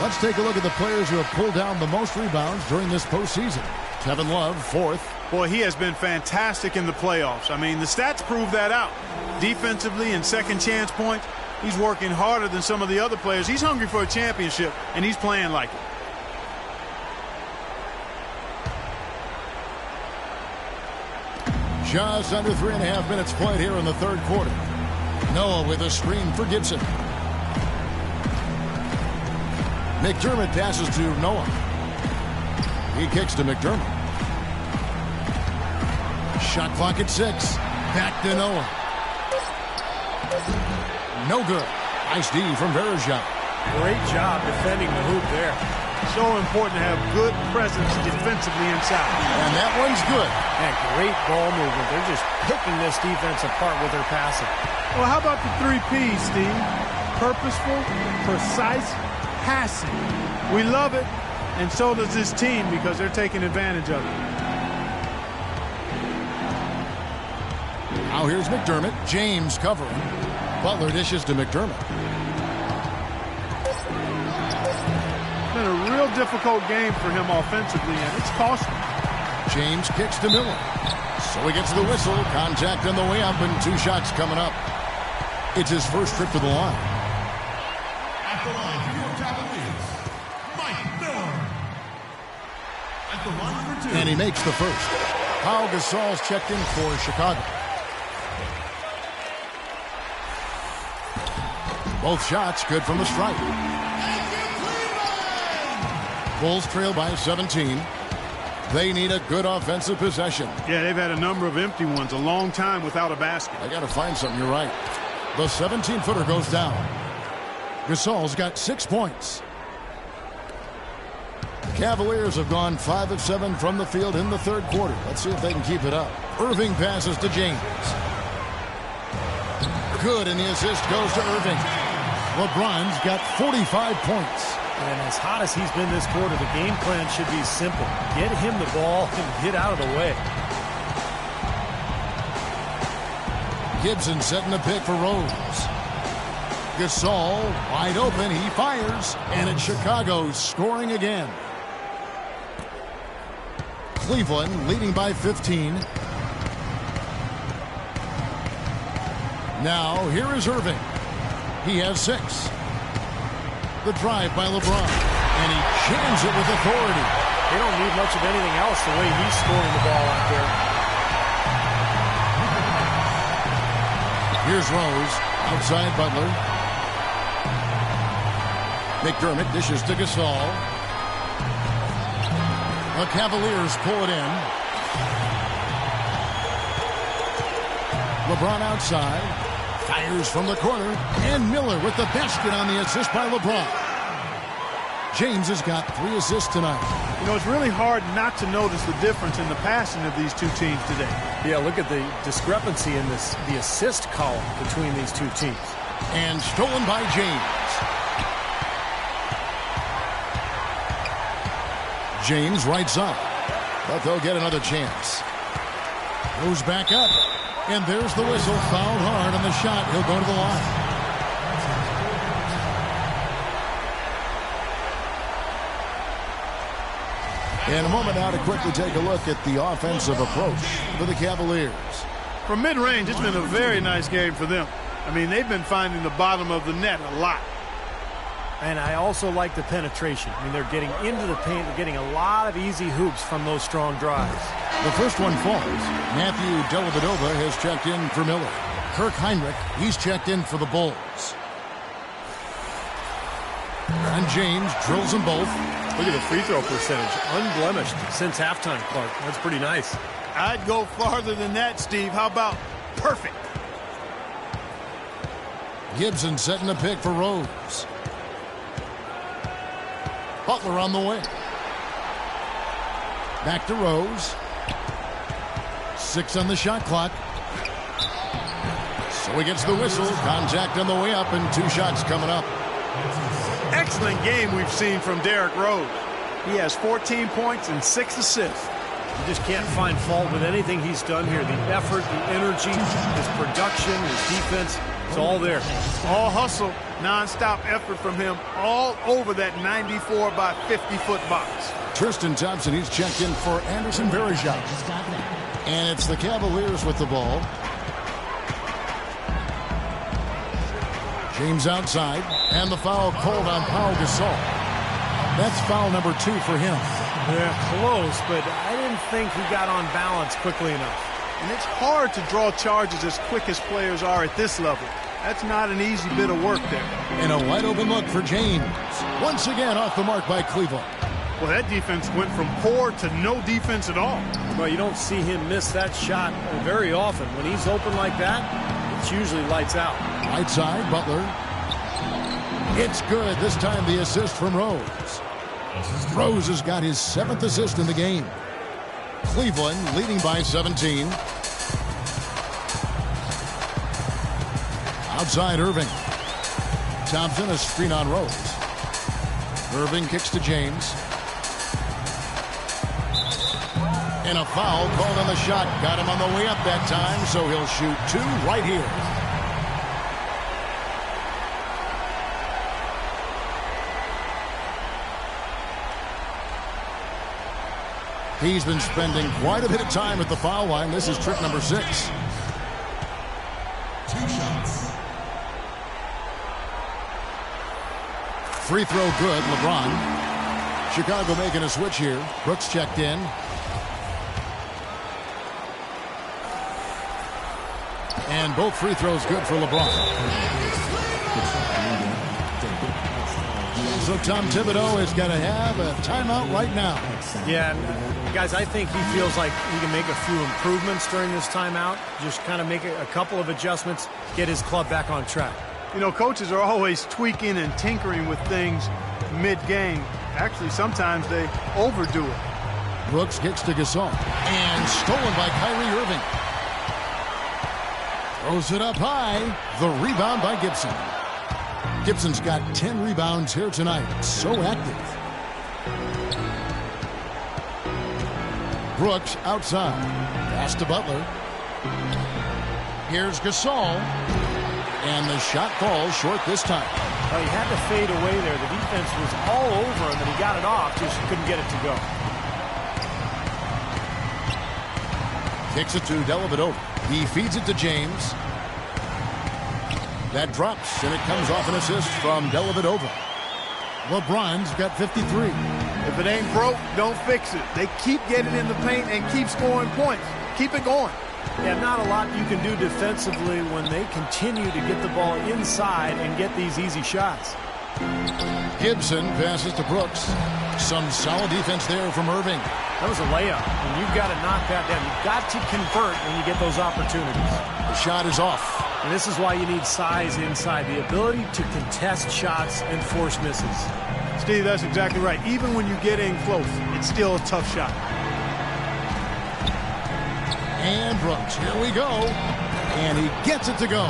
S5: Let's take a look at the players who have pulled down the most rebounds during this postseason. Kevin Love, 4th.
S7: Boy, he has been fantastic in the playoffs. I mean, the stats prove that out. Defensively and second chance points, he's working harder than some of the other players. He's hungry for a championship, and he's playing like it.
S5: Just under 3.5 minutes played here in the third quarter. Noah with a screen for Gibson. McDermott passes to Noah. He kicks to McDermott. Shot clock at 6. Back to Noah. No good. Nice D from Verjao.
S6: Great job defending the hoop there.
S7: So important to have good presence defensively inside.
S5: And that one's good.
S6: And great ball movement. They're just picking this defense apart with their passing.
S7: Well, how about the 3 Ps, Steve? Purposeful, precise, passing. We love it, and so does this team because they're taking advantage of it.
S5: Now here's McDermott. James covering. Butler dishes to McDermott.
S7: Been a real difficult game for him offensively, and it's costly.
S5: James kicks to Miller. So he gets the whistle. Contact on the way up, and 2 shots coming up. It's his first trip to the line.
S4: At the line for your Cavaliers, Mike Miller. At the line for 2.
S5: And he makes the first. Pau Gasol's checked in for Chicago. Both shots good from the stripe. Bulls trail by 17. They need a good offensive possession.
S7: Yeah, they've had a number of empty ones, a long time without a basket.
S5: They got to find something, you're right. The 17-footer goes down. Gasol's got 6 points. The Cavaliers have gone 5 of 7 from the field in the third quarter. Let's see if they can keep it up. Irving passes to James. Good, and the assist goes to Irving. LeBron's got 45 points.
S6: And as hot as he's been this quarter, the game plan should be simple. Get him the ball and get out of the way.
S5: Gibson setting the pick for Rose. Gasol wide open. He fires. And it's Chicago scoring again. Cleveland leading by 15. Now here is Irving. He has 6. The drive by LeBron. And he jams it with authority.
S6: They don't need much of anything else the way he's scoring the ball out there.
S5: Here's Rose. Outside Butler. McDermott dishes to Gasol. The Cavaliers pull it in. LeBron outside. Fires from the corner. And Miller with the basket on the assist by LeBron. James has got 3 assists tonight.
S7: You know, it's really hard not to notice the difference in the passing of these two teams today.
S6: Yeah, look at the discrepancy in the assist column between these two teams.
S5: And stolen by James. James right side. But they'll get another chance. Goes back up. And there's the whistle. Fouled hard on the shot. He'll go to the line. In a moment now to quickly take a look at the offensive approach for the Cavaliers.
S7: From mid-range, it's been a very nice game for them. I mean, they've been finding the bottom of the net a lot.
S6: And I also like the penetration. I mean, they're getting into the paint. They're getting a lot of easy hoops from those strong drives.
S5: The first one falls. Matthew Dellavedova has checked in for Miller. Kirk Heinrich, he's checked in for the Bulls. And James drills them both.
S6: Look at the free throw percentage. Unblemished since halftime, Clark. That's pretty nice.
S7: I'd go farther than that, Steve. How about perfect?
S5: Gibson setting the pick for Rose. Butler on the way. Back to Rose. 6 on the shot clock. So he gets the whistle. Contact on the way up and 2 shots coming up.
S7: Excellent game we've seen from Derrick Rose. He has 14 points and 6 assists.
S6: You just can't find fault with anything he's done here. The effort, the energy, his production, his defense, it's all there.
S7: All hustle, non-stop effort from him all over that 94 by 50-foot box.
S5: Tristan Thompson, he's checked in for Anderson Varejao. And it's the Cavaliers with the ball. James outside, and the foul called on Pau Gasol. That's foul number 2 for him.
S6: Yeah, close, but I didn't think he got on balance quickly enough.
S7: And it's hard to draw charges as quick as players are at this level. That's not an easy bit of work there.
S5: And a wide open look for James. Once again off the mark by Cleveland.
S7: Well, that defense went from poor to no defense at all.
S6: Well, you don't see him miss that shot very often. When he's open like that, it's usually lights out.
S5: Right side, Butler. It's good. This time the assist from Rose. Rose has got his 7th assist in the game. Cleveland leading by 17. Outside Irving. Thompson, a screen on Rose. Irving kicks to James. And a foul called on the shot. Got him on the way up that time, so he'll shoot 2 right here. He's been spending quite a bit of time at the foul line. This is trick number 6.
S4: 2 shots.
S5: Free throw good, LeBron. Chicago making a switch here. Brooks checked in. And both free throws good for LeBron. So Tom Thibodeau is going to have a timeout right now.
S6: Yeah, guys, I think he feels like he can make a few improvements during this timeout. Just kind of make a couple of adjustments, get his club back on track.
S7: You know, coaches are always tweaking and tinkering with things mid-game. Actually, sometimes they overdo it.
S5: Brooks gets to Gasol. And stolen by Kyrie Irving. Throws it up high. The rebound by Gibson. Gibson's got 10 rebounds here tonight. So active. Brooks outside. Pass to Butler. Here's Gasol. And the shot falls short this time.
S6: Well, he had to fade away there. The defense was all over him, and he got it off. Just couldn't get it to go.
S5: Kicks it to Dellavedova. He feeds it to James. That drops, and it comes off an assist from Dellavedova. LeBron's got 53.
S7: If it ain't broke, don't fix it. They keep getting in the paint and keep scoring points. Keep it going.
S6: Yeah, not a lot you can do defensively when they continue to get the ball inside and get these easy shots.
S5: Gibson passes to Brooks. Some solid defense there from Irving.
S6: That was a layup, and you've got to knock that down. You've got to convert when you get those opportunities.
S5: The shot is off.
S6: And this is why you need size inside, the ability to contest shots and force misses.
S7: Steve, that's exactly right. Even when you get in close, it's still a tough shot.
S5: And Brooks, here we go. And he gets it to go.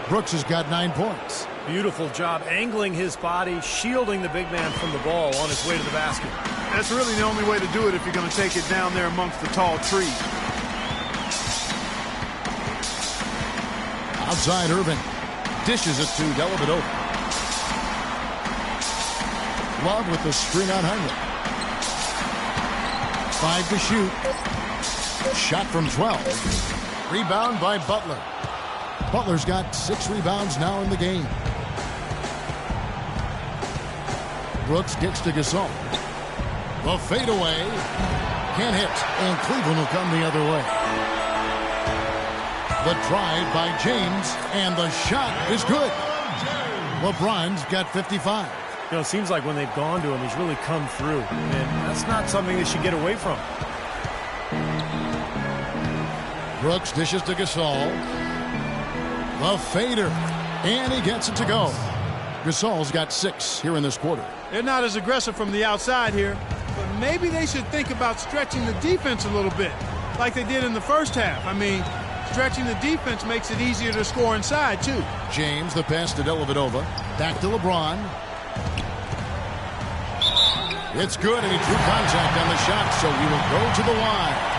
S5: Brooks has got 9 points.
S6: Beautiful job angling his body, shielding the big man from the ball on his way to the basket.
S7: That's really the only way to do it if you're going to take it down there amongst the tall trees.
S5: Outside Irving. Dishes it to Dellavedova. Love with the screen on Heinrich. 5 to shoot. Shot from 12. Rebound by Butler. Butler's got 6 rebounds now in the game. Brooks gets to Gasol. The fadeaway. Can't hit. And Cleveland will come the other way. The drive by James. And the shot is good. LeBron's got 55.
S6: You know, it seems like when they've gone to him, he's really come through. And that's not something they should get away from.
S5: Brooks dishes to Gasol. The fader. And he gets it to go. Gasol's got 6 here in this quarter.
S7: They're not as aggressive from the outside here, but maybe they should think about stretching the defense a little bit, like they did in the first half. I mean, stretching the defense makes it easier to score inside, too.
S5: James, the pass to Dellavedova. Back to LeBron. It's good, and he drew contact on the shot, so he will go to the line.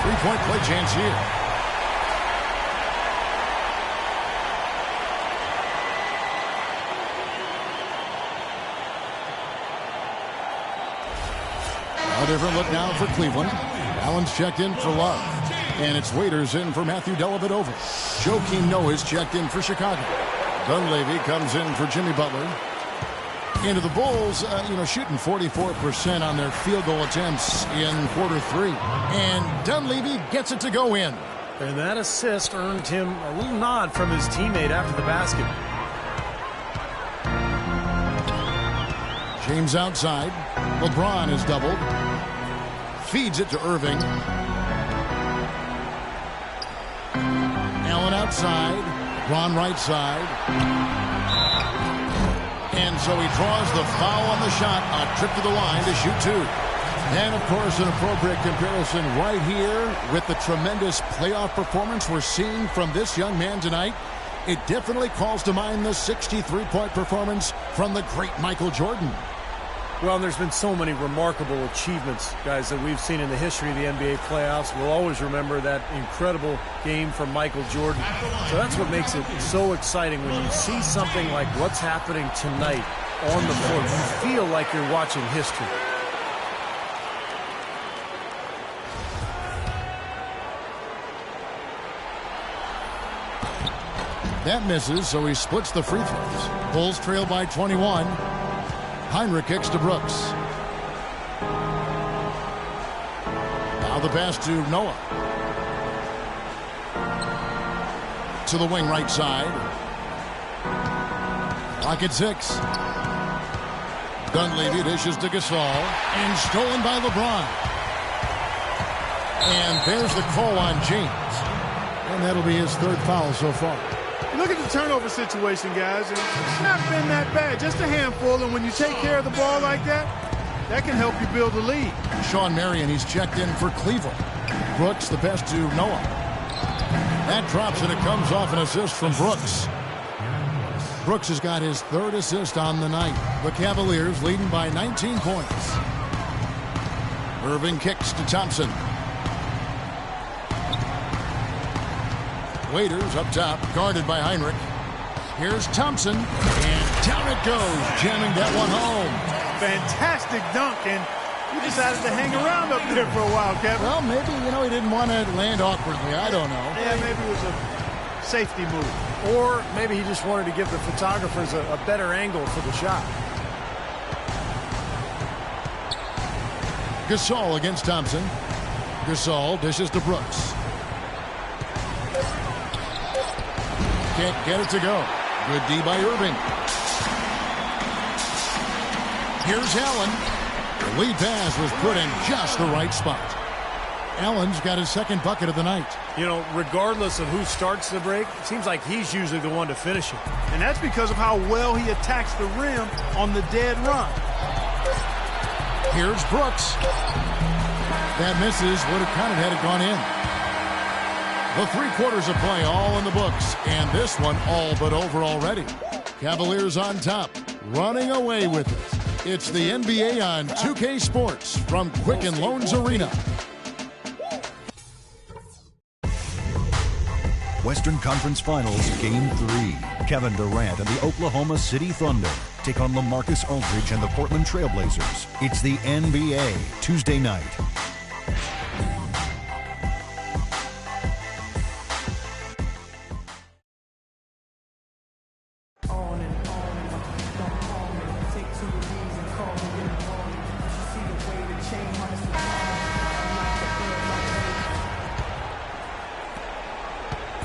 S5: Three-point play chance here. A different look now for Cleveland. Allen's checked in for Love. And it's Waiters in for Matthew Dellavedova. Joakim Noah's checked in for Chicago. Dunleavy comes in for Jimmy Butler. Into the Bulls, shooting 44% on their field goal attempts in quarter 3. And Dunleavy gets it to go in.
S6: And that assist earned him a little nod from his teammate after the basket.
S5: James outside. LeBron is doubled. Feeds it to Irving. Allen outside. LeBron right side. And so he draws the foul on the shot. A trip to the line to shoot 2. And, of course, an appropriate comparison right here with the tremendous playoff performance we're seeing from this young man tonight. It definitely calls to mind the 63-point performance from the great Michael Jordan.
S6: Well, there's been so many remarkable achievements, guys, that we've seen in the history of the NBA playoffs. We'll always remember that incredible game from Michael Jordan. So that's what makes it so exciting when you see something like what's happening tonight on the court. You feel like you're watching history.
S5: That misses, so he splits the free throws. Bulls trail by 21. Heinrich kicks to Brooks. Now the pass to Noah. To the wing right side. Clock at 6. Dunleavy dishes to Gasol. And stolen by LeBron. And there's the call on James. And that'll be his 3rd foul so far.
S7: Look at the turnover situation, guys. It's not been that bad, just a handful. And when you take care of the ball like that, that can help you build a lead.
S5: Sean Marion, he's checked in for Cleveland. Brooks, the pass to Noah. That drops, and it comes off an assist from Brooks. Brooks has got his third assist on the night. The Cavaliers leading by 19 points. Irving kicks to Thompson. Waiters up top, guarded by Heinrich. Here's Thompson, and down it goes, jamming that one home.
S7: Fantastic dunk, and he decided to hang around up there for a while, Kevin.
S5: Well, maybe, he didn't want to land awkwardly. I don't know.
S7: Yeah, maybe it was a safety move.
S6: Or maybe he just wanted to give the photographers a better angle for the shot.
S5: Gasol against Thompson. Gasol dishes to Brooks. Can't get it to go. Good D by Irving. Here's Allen. The lead pass was put in just the right spot. Allen's got his second bucket of the night.
S6: Regardless of who starts the break, it seems like he's usually the one to finish it.
S7: And that's because of how well he attacks the rim on the dead run.
S5: Here's Brooks. That misses. Would have counted had it gone in. The 3 quarters of play all in the books, and this one all but over already. Cavaliers on top, running away with it. It's the NBA on 2K Sports from Quicken Loans Arena.
S1: Western Conference Finals, Game 3. Kevin Durant and the Oklahoma City Thunder take on LaMarcus Aldridge and the Portland Trailblazers. It's the NBA, Tuesday night.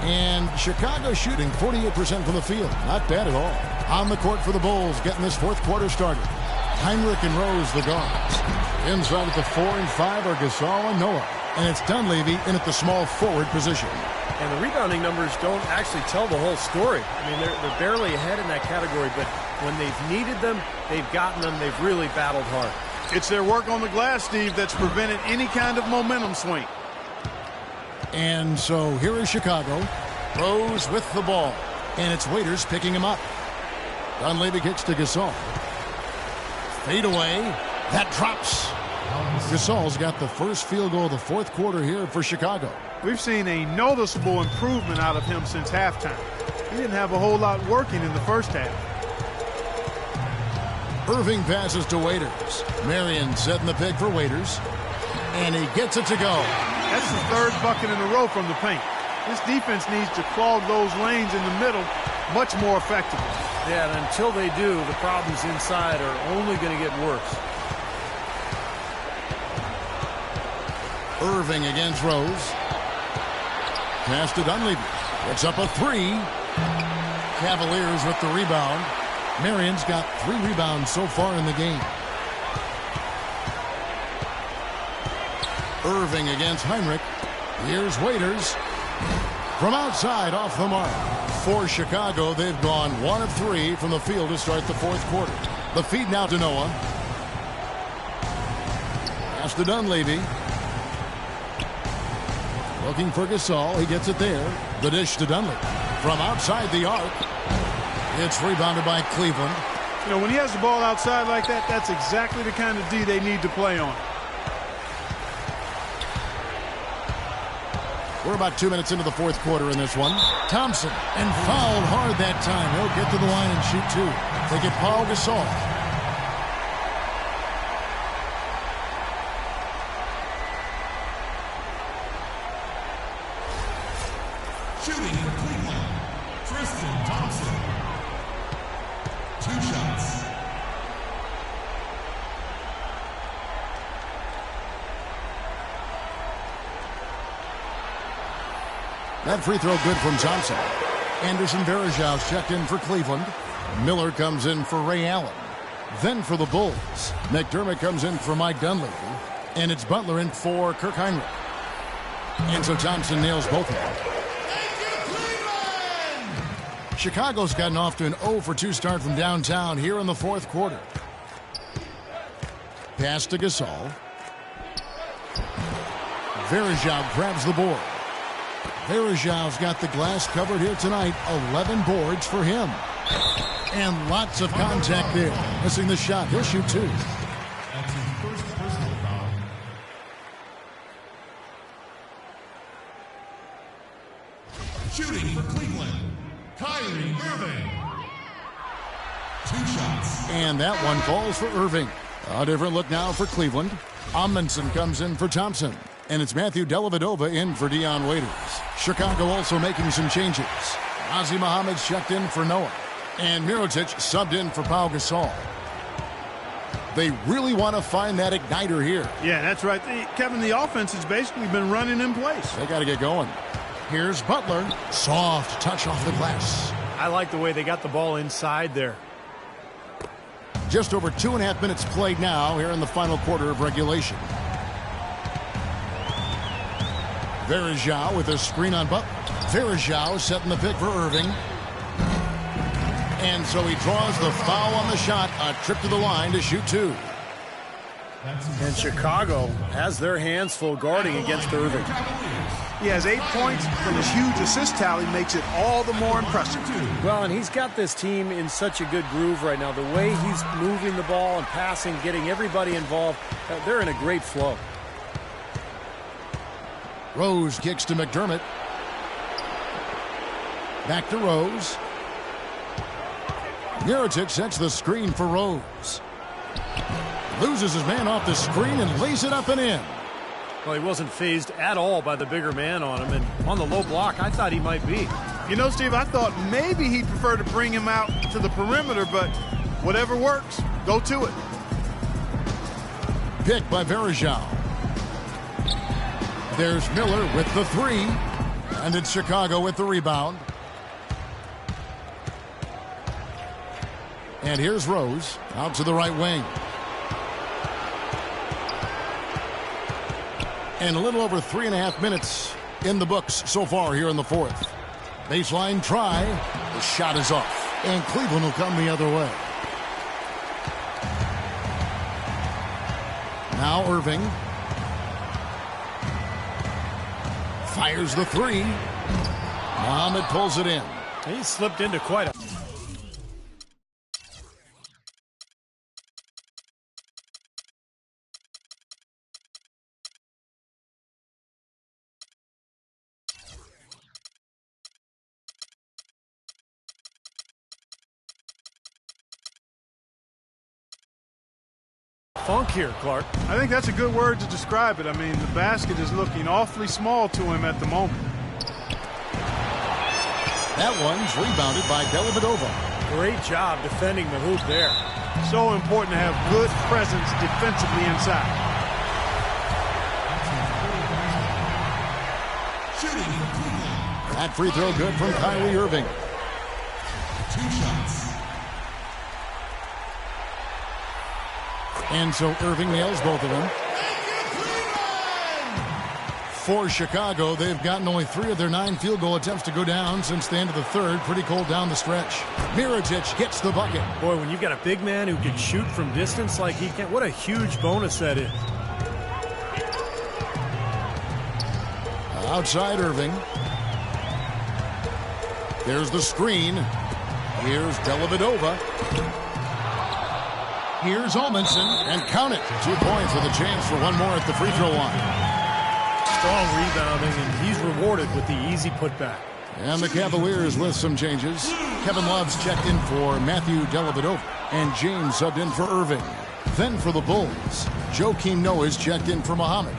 S5: And Chicago shooting 48% from the field. Not bad at all. On the court for the Bulls, getting this fourth quarter started. Heinrich and Rose, the guards. Inside at the 4 and 5 are Gasol and Noah. And it's Dunleavy in at the small forward position.
S6: And the rebounding numbers don't actually tell the whole story. I mean, they're barely ahead in that category, but when they've needed them, they've gotten them. They've really battled hard.
S7: It's their work on the glass, Steve, that's prevented any kind of momentum swing.
S5: And so here is Chicago. Rose with the ball. And it's Waiters picking him up. Dunleavy kicks to Gasol. Fade away. That drops. Gasol's got the first field goal of the fourth quarter here for Chicago.
S7: We've seen a noticeable improvement out of him since halftime. He didn't have a whole lot working in the first half.
S5: Irving passes to Waiters. Marion setting the pick for Waiters. And he gets it to go.
S7: That's the third bucket in a row from the paint. This defense needs to clog those lanes in the middle much more effectively.
S6: Yeah, and until they do, the problems inside are only going to get worse.
S5: Irving against Rose. Pass to Dunleavy. It's up a 3. Cavaliers with the rebound. Marion's got 3 rebounds so far in the game. Irving against Heinrich. Here's Waiters. From outside, off the mark. For Chicago, they've gone 1 of 3 from the field to start the fourth quarter. The feed now to Noah. Pass to Dunleavy. Looking for Gasol. He gets it there. The dish to Dunleavy. From outside the arc. It's rebounded by Cleveland.
S7: When he has the ball outside like that, that's exactly the kind of D they need to play on.
S5: We're about 2 minutes into the fourth quarter in this one. Thompson, and fouled hard that time. He'll get to the line and shoot 2. They get Paul Gasol.
S4: Shooting for Cleveland, Tristan Thompson. 2 shots.
S5: That free throw good from Thompson. Anderson Varejau's checked in for Cleveland. Miller comes in for Ray Allen. Then for the Bulls, McDermott comes in for Mike Dunleavy. And it's Butler in for Kirk Heinrich. And so Thompson nails both of them. Chicago's gotten off to an 0-for-2 start from downtown here in the fourth quarter. Pass to Gasol. Varejau grabs the board. Varejão's got the glass covered here tonight. 11 boards for him. And lots of contact there. Missing the shot. He'll shoot 2.
S4: That's his first personal foul. Shooting for Cleveland, Kyrie Irving. 2 shots.
S5: And that one falls for Irving. A different look now for Cleveland. Amundsen comes in for Thompson. And it's Matthew Dellavedova in for Dion Waiters. Chicago also making some changes. Ozzie Mohammed's checked in for Noah. And Mirotic subbed in for Pau Gasol. They really want to find that igniter here.
S7: Yeah, that's right. Kevin, the offense has basically been running in place.
S5: They got to get going. Here's Butler. Soft touch off the glass.
S6: I like the way they got the ball inside there.
S5: Just over 2.5 minutes played now here in the final quarter of regulation. Varejão with a screen on Butler. Varejão setting the pick for Irving. And so he draws the foul on the shot. A trip to the line to shoot 2.
S6: And Chicago has their hands full guarding against Irving.
S7: He has 8 points, and his huge assist tally makes it all the more impressive.
S6: Well, and he's got this team in such a good groove right now. The way he's moving the ball and passing, getting everybody involved, they're in a great flow.
S5: Rose kicks to McDermott. Back to Rose. Mirotic sets the screen for Rose. Loses his man off the screen and lays it up and in.
S6: Well, he wasn't fazed at all by the bigger man on him. And on the low block, I thought he might be.
S7: You know, Steve, I thought maybe he'd prefer to bring him out to the perimeter, but whatever works, go to it.
S5: Picked by Varejão. There's Miller with the 3. And it's Chicago with the rebound. And here's Rose out to the right wing. And a little over 3.5 minutes in the books so far here in the 4th. Baseline try. The shot is off. And Cleveland will come the other way. Now Irving. Fires the 3. Mohamed pulls it in.
S6: He slipped into quite a... funk here, Clark.
S7: I think that's a good word to describe it. I mean, the basket is looking awfully small to him at the moment.
S5: That one's rebounded by Dellavedova.
S6: Great job defending the hoop there.
S7: So important to have good presence defensively inside.
S5: That free throw good from Kyrie Irving.
S4: 2 shots.
S5: And so Irving nails both of them. For Chicago, they've gotten only 3 of their 9 field goal attempts to go down since the end of the 3rd. Pretty cold down the stretch. Mirotic gets the bucket.
S6: Boy, when you've got a big man who can shoot from distance like he can, what a huge bonus that is.
S5: Outside Irving. There's the screen. Here's Dellavedova. Here's Amundsen, and count it. 2 points with a chance for one more at the free throw line.
S6: Strong rebounding, and he's rewarded with the easy putback.
S5: And the Cavaliers with some changes. Kevin Love's checked in for Matthew Dellavedova, and James subbed in for Irving. Then for the Bulls, Joakim Noah's checked in for Mohamed.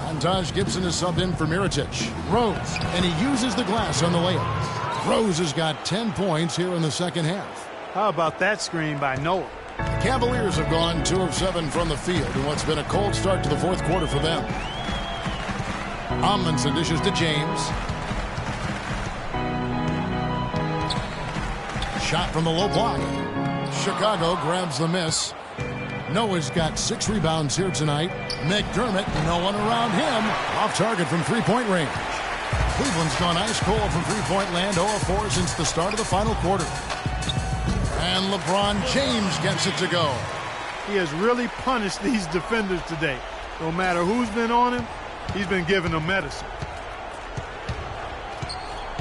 S5: And Taj Gibson is subbed in for Mirotic. Rose, and he uses the glass on the layup. Rose has got 10 points here in the second half.
S7: How about that screen by Noah?
S5: Cavaliers have gone 2 of 7 from the field in what's been a cold start to the 4th quarter for them. Amundsen dishes to James. Shot from the low block. Chicago grabs the miss. Noah's got 6 rebounds here tonight. McDermott, no one around him. Off target from three-point range. Cleveland's gone ice cold from three-point land, 0-4 since the start of the final quarter. And LeBron James gets it to go.
S7: He has really punished these defenders today. No matter who's been on him, he's been giving them medicine.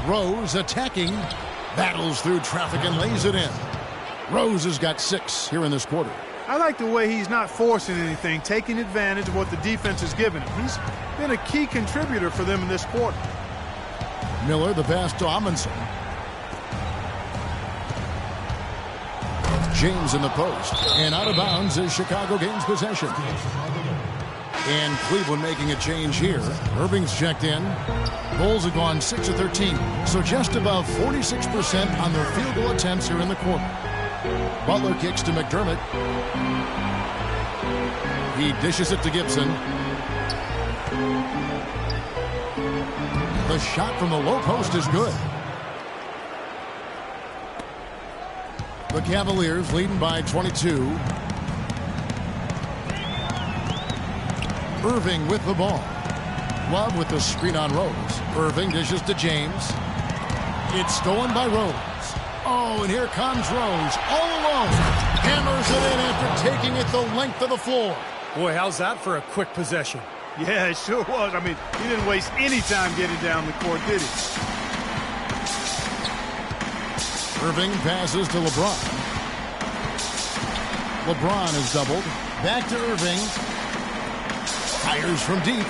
S5: Rose attacking, battles through traffic and lays it in. Rose has got 6 here in this quarter.
S7: I like the way he's not forcing anything, taking advantage of what the defense has given him. He's been a key contributor for them in this quarter.
S5: Miller, the pass to Amundsen. James in the post, and out of bounds is Chicago gains possession. And Cleveland making a change here. Irving's checked in. Bulls have gone 6 of 13, so just above 46% on their field goal attempts here in the quarter. Butler kicks to McDermott. He dishes it to Gibson. The shot from the low post is good. The Cavaliers leading by 22. Irving with the ball. Love with the screen on Rose. Irving dishes to James. It's stolen by Rose. Oh, and here comes Rose all alone. Hammers it in after taking it the length of the floor.
S6: Boy, how's that for a quick possession?
S7: Yeah, it sure was. I mean, he didn't waste any time getting down the court, did he?
S5: Irving passes to LeBron. LeBron is doubled. Back to Irving. Fires from deep.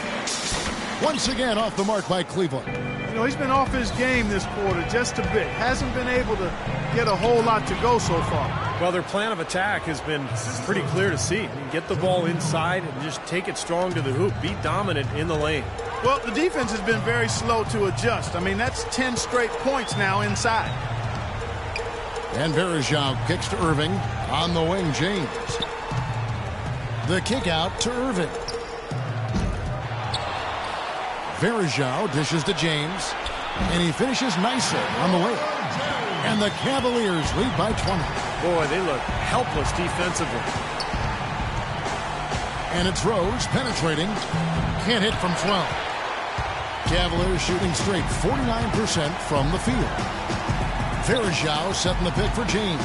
S5: Once again off the mark by Cleveland.
S7: You know, he's been off his game this quarter just a bit. Hasn't been able to get a whole lot to go so far.
S6: Well, their plan of attack has been pretty clear to see. Get the ball inside and just take it strong to the hoop. Be dominant in the lane.
S7: Well, the defense has been very slow to adjust. I mean, that's 10 straight points now inside.
S5: And Verejao kicks to Irving. On the wing, James. The kick out to Irving. Verejao dishes to James. And he finishes nicely on the way. And the Cavaliers lead by 20.
S6: Boy, they look helpless defensively.
S5: And it's Rose penetrating. Can't hit from 12. Cavaliers shooting straight 49% from the field. Verejao setting the pick for James.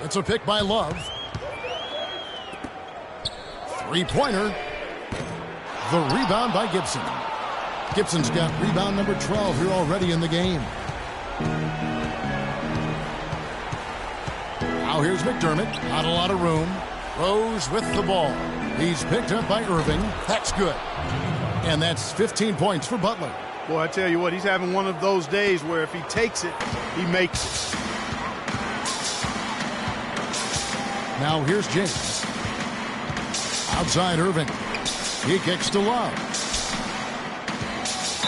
S5: It's a pick by Love. Three-pointer. The rebound by Gibson. Gibson's got rebound number 12 here already in the game. Now here's McDermott. Not a lot of room. Rose with the ball. He's picked up by Irving. That's good. And that's 15 points for Butler.
S7: Boy, I tell you what, he's having one of those days where if he takes it, he makes it.
S5: Now here's James. Outside Irving. He kicks to Love.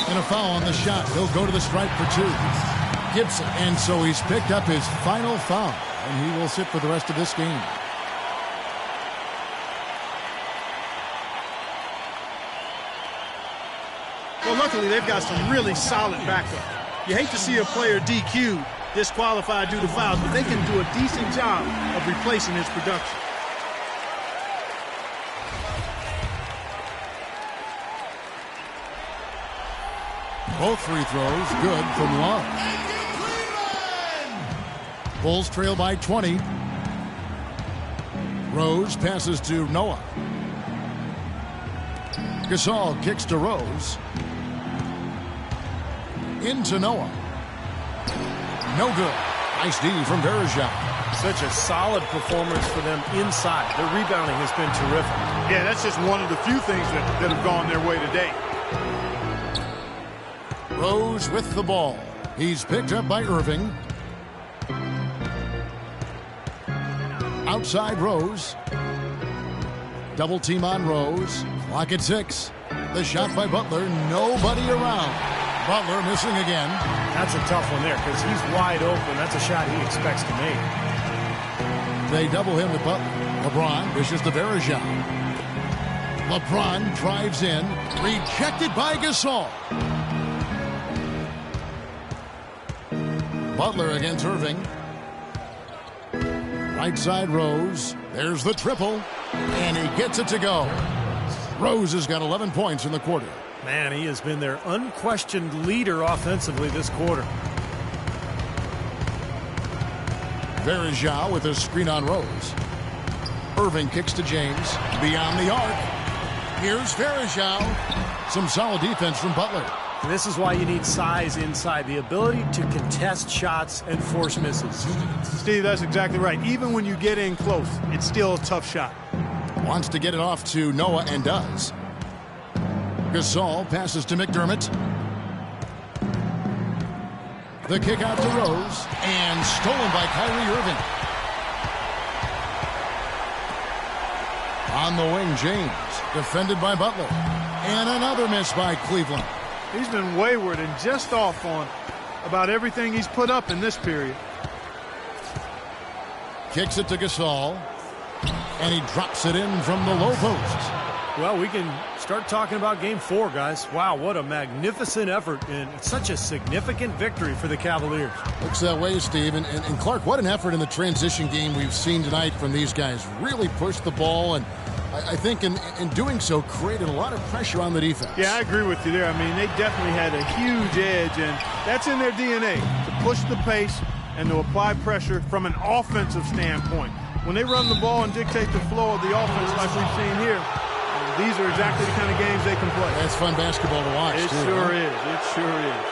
S5: And a foul on the shot. He'll go to the stripe for 2. Gibson. And so he's picked up his final foul. And he will sit for the rest of this game.
S7: Well, luckily, they've got some really solid backup. You hate to see a player DQ'd, disqualified due to fouls, but they can do a decent job of replacing his production.
S5: Both free throws good from Love. Bulls trail by 20. Rose passes to Noah. Gasol kicks to Rose. Into Noah. No good. Nice D from Verejao.
S6: Such a solid performance for them inside. Their rebounding has been terrific.
S7: Yeah, that's just one of the few things that have gone their way today.
S5: Rose with the ball. He's picked up by Irving. Outside Rose. Double team on Rose. Clock at 6. The shot by Butler. Nobody around. Butler missing again.
S6: That's a tough one there because he's wide open. That's a shot he expects to make.
S5: They double him with Butler. LeBron dishes to Verejao. LeBron drives in. Rejected by Gasol. Butler against Irving. Right side Rose. There's the triple. And he gets it to go. Rose has got 11 points in the quarter.
S6: Man, he has been their unquestioned leader offensively this quarter.
S5: Verejao with a screen on Rose. Irving kicks to James. Beyond the arc. Here's Varejao. Some solid defense from Butler.
S6: And this is why you need size inside, the ability to contest shots and force misses.
S7: Steve, that's exactly right. Even when you get in close, it's still a tough shot.
S5: Wants to get it off to Noah and does. Gasol passes to McDermott. The kick out to Rose and stolen by Kyrie Irving. On the wing, James, defended by Butler. And another miss by Cleveland.
S7: He's been wayward and just off on about everything he's put up in this period.
S5: Kicks it to Gasol. And he drops it in from the low post.
S6: Well, we can start talking about Game 4, guys. Wow, what a magnificent effort and such a significant victory for the Cavaliers.
S5: Looks that way, Steve. And Clark, what an effort in the transition game we've seen tonight from these guys. Really pushed the ball, and I think in doing so created a lot of pressure on the defense.
S7: Yeah, I agree with you there. I mean, they definitely had a huge edge, and that's in their DNA, to push the pace and to apply pressure from an offensive standpoint. When they run the ball and dictate the flow of the offense like we've seen here, these are exactly the kind of games they can play.
S5: That's fun basketball to watch.
S7: It sure is. It sure is.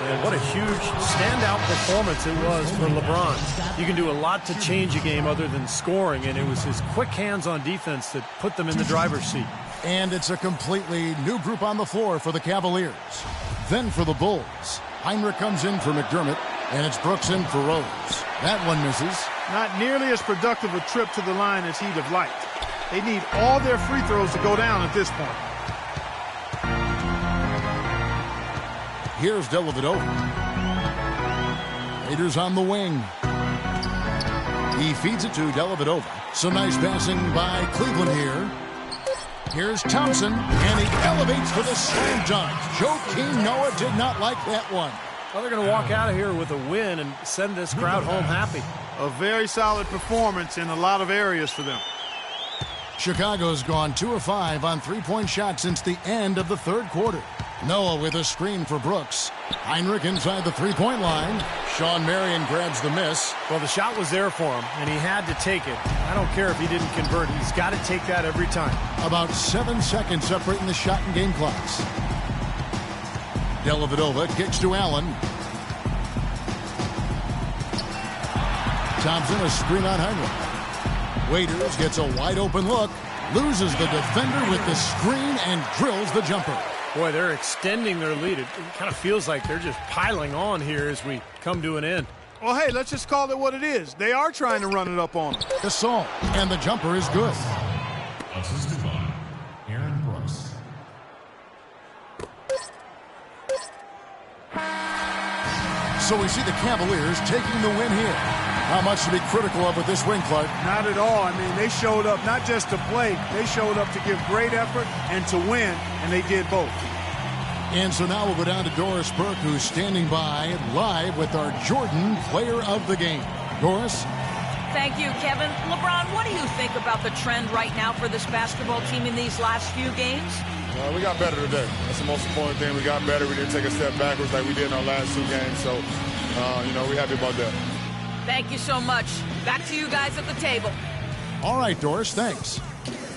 S6: And what a huge standout performance it was for LeBron. You can do a lot to change a game other than scoring, and it was his quick hands on defense that put them in the driver's seat.
S5: And it's a completely new group on the floor for the Cavaliers. Then for the Bulls, Heinrich comes in for McDermott, and it's Brooks in for Rose. That one misses.
S7: Not nearly as productive a trip to the line as he'd have liked. They need all their free throws to go down at this point.
S5: Here's Dellavedova. Raiders on the wing. He feeds it to Dellavedova. Some nice passing by Cleveland here. Here's Thompson, and he elevates for the slam dunk. Joakim Noah did not like that one.
S6: Well, they're going to walk out of here with a win and send this crowd home happy.
S7: A very solid performance in a lot of areas for them.
S5: Chicago's gone 2 of 5 on three-point shots since the end of the third quarter. Noah with a screen for Brooks. Heinrich inside the three-point line. Sean Marion grabs the miss.
S6: Well, the shot was there for him, and he had to take it. I don't care if he didn't convert. He's got to take that every time.
S5: About 7 seconds separating the shot and game clocks. Dellavedova kicks to Allen. Thompson, a screen on Heinrich. Waiters gets a wide-open look. Loses the defender with the screen and drills the jumper.
S6: Boy, they're extending their lead. It kind of feels like they're just piling on here as we come to an end.
S7: Well, hey, let's just call it what it is. They are trying to run it up on them.
S5: Gasol, and the jumper is good.
S4: Assisted by Aaron Brooks.
S5: So we see the Cavaliers taking the win here. Not much to be critical of with this win, Clark.
S7: Not at all. I mean, they showed up not just to play. They showed up to give great effort and to win, and they did both.
S5: And so now we'll go down to Doris Burke, who's standing by live with our Jordan Player of the Game. Doris?
S8: Thank you, Kevin. LeBron, what do you think about the trend right now for this basketball team in these last few games?
S10: We got better today. That's the most important thing. We got better. We didn't take a step backwards like we did in our last 2 games. So, we're happy about that.
S8: Thank you so much. Back to you guys at the table.
S5: All right, Doris, thanks.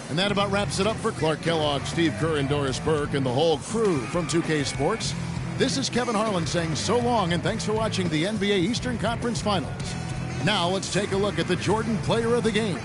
S5: And that about wraps it up for Clark Kellogg, Steve Kerr, and Doris Burke, and the whole crew from 2K Sports. This is Kevin Harlan saying so long, and thanks for watching the NBA Eastern Conference Finals. Now let's take a look at the Jordan Player of the Game.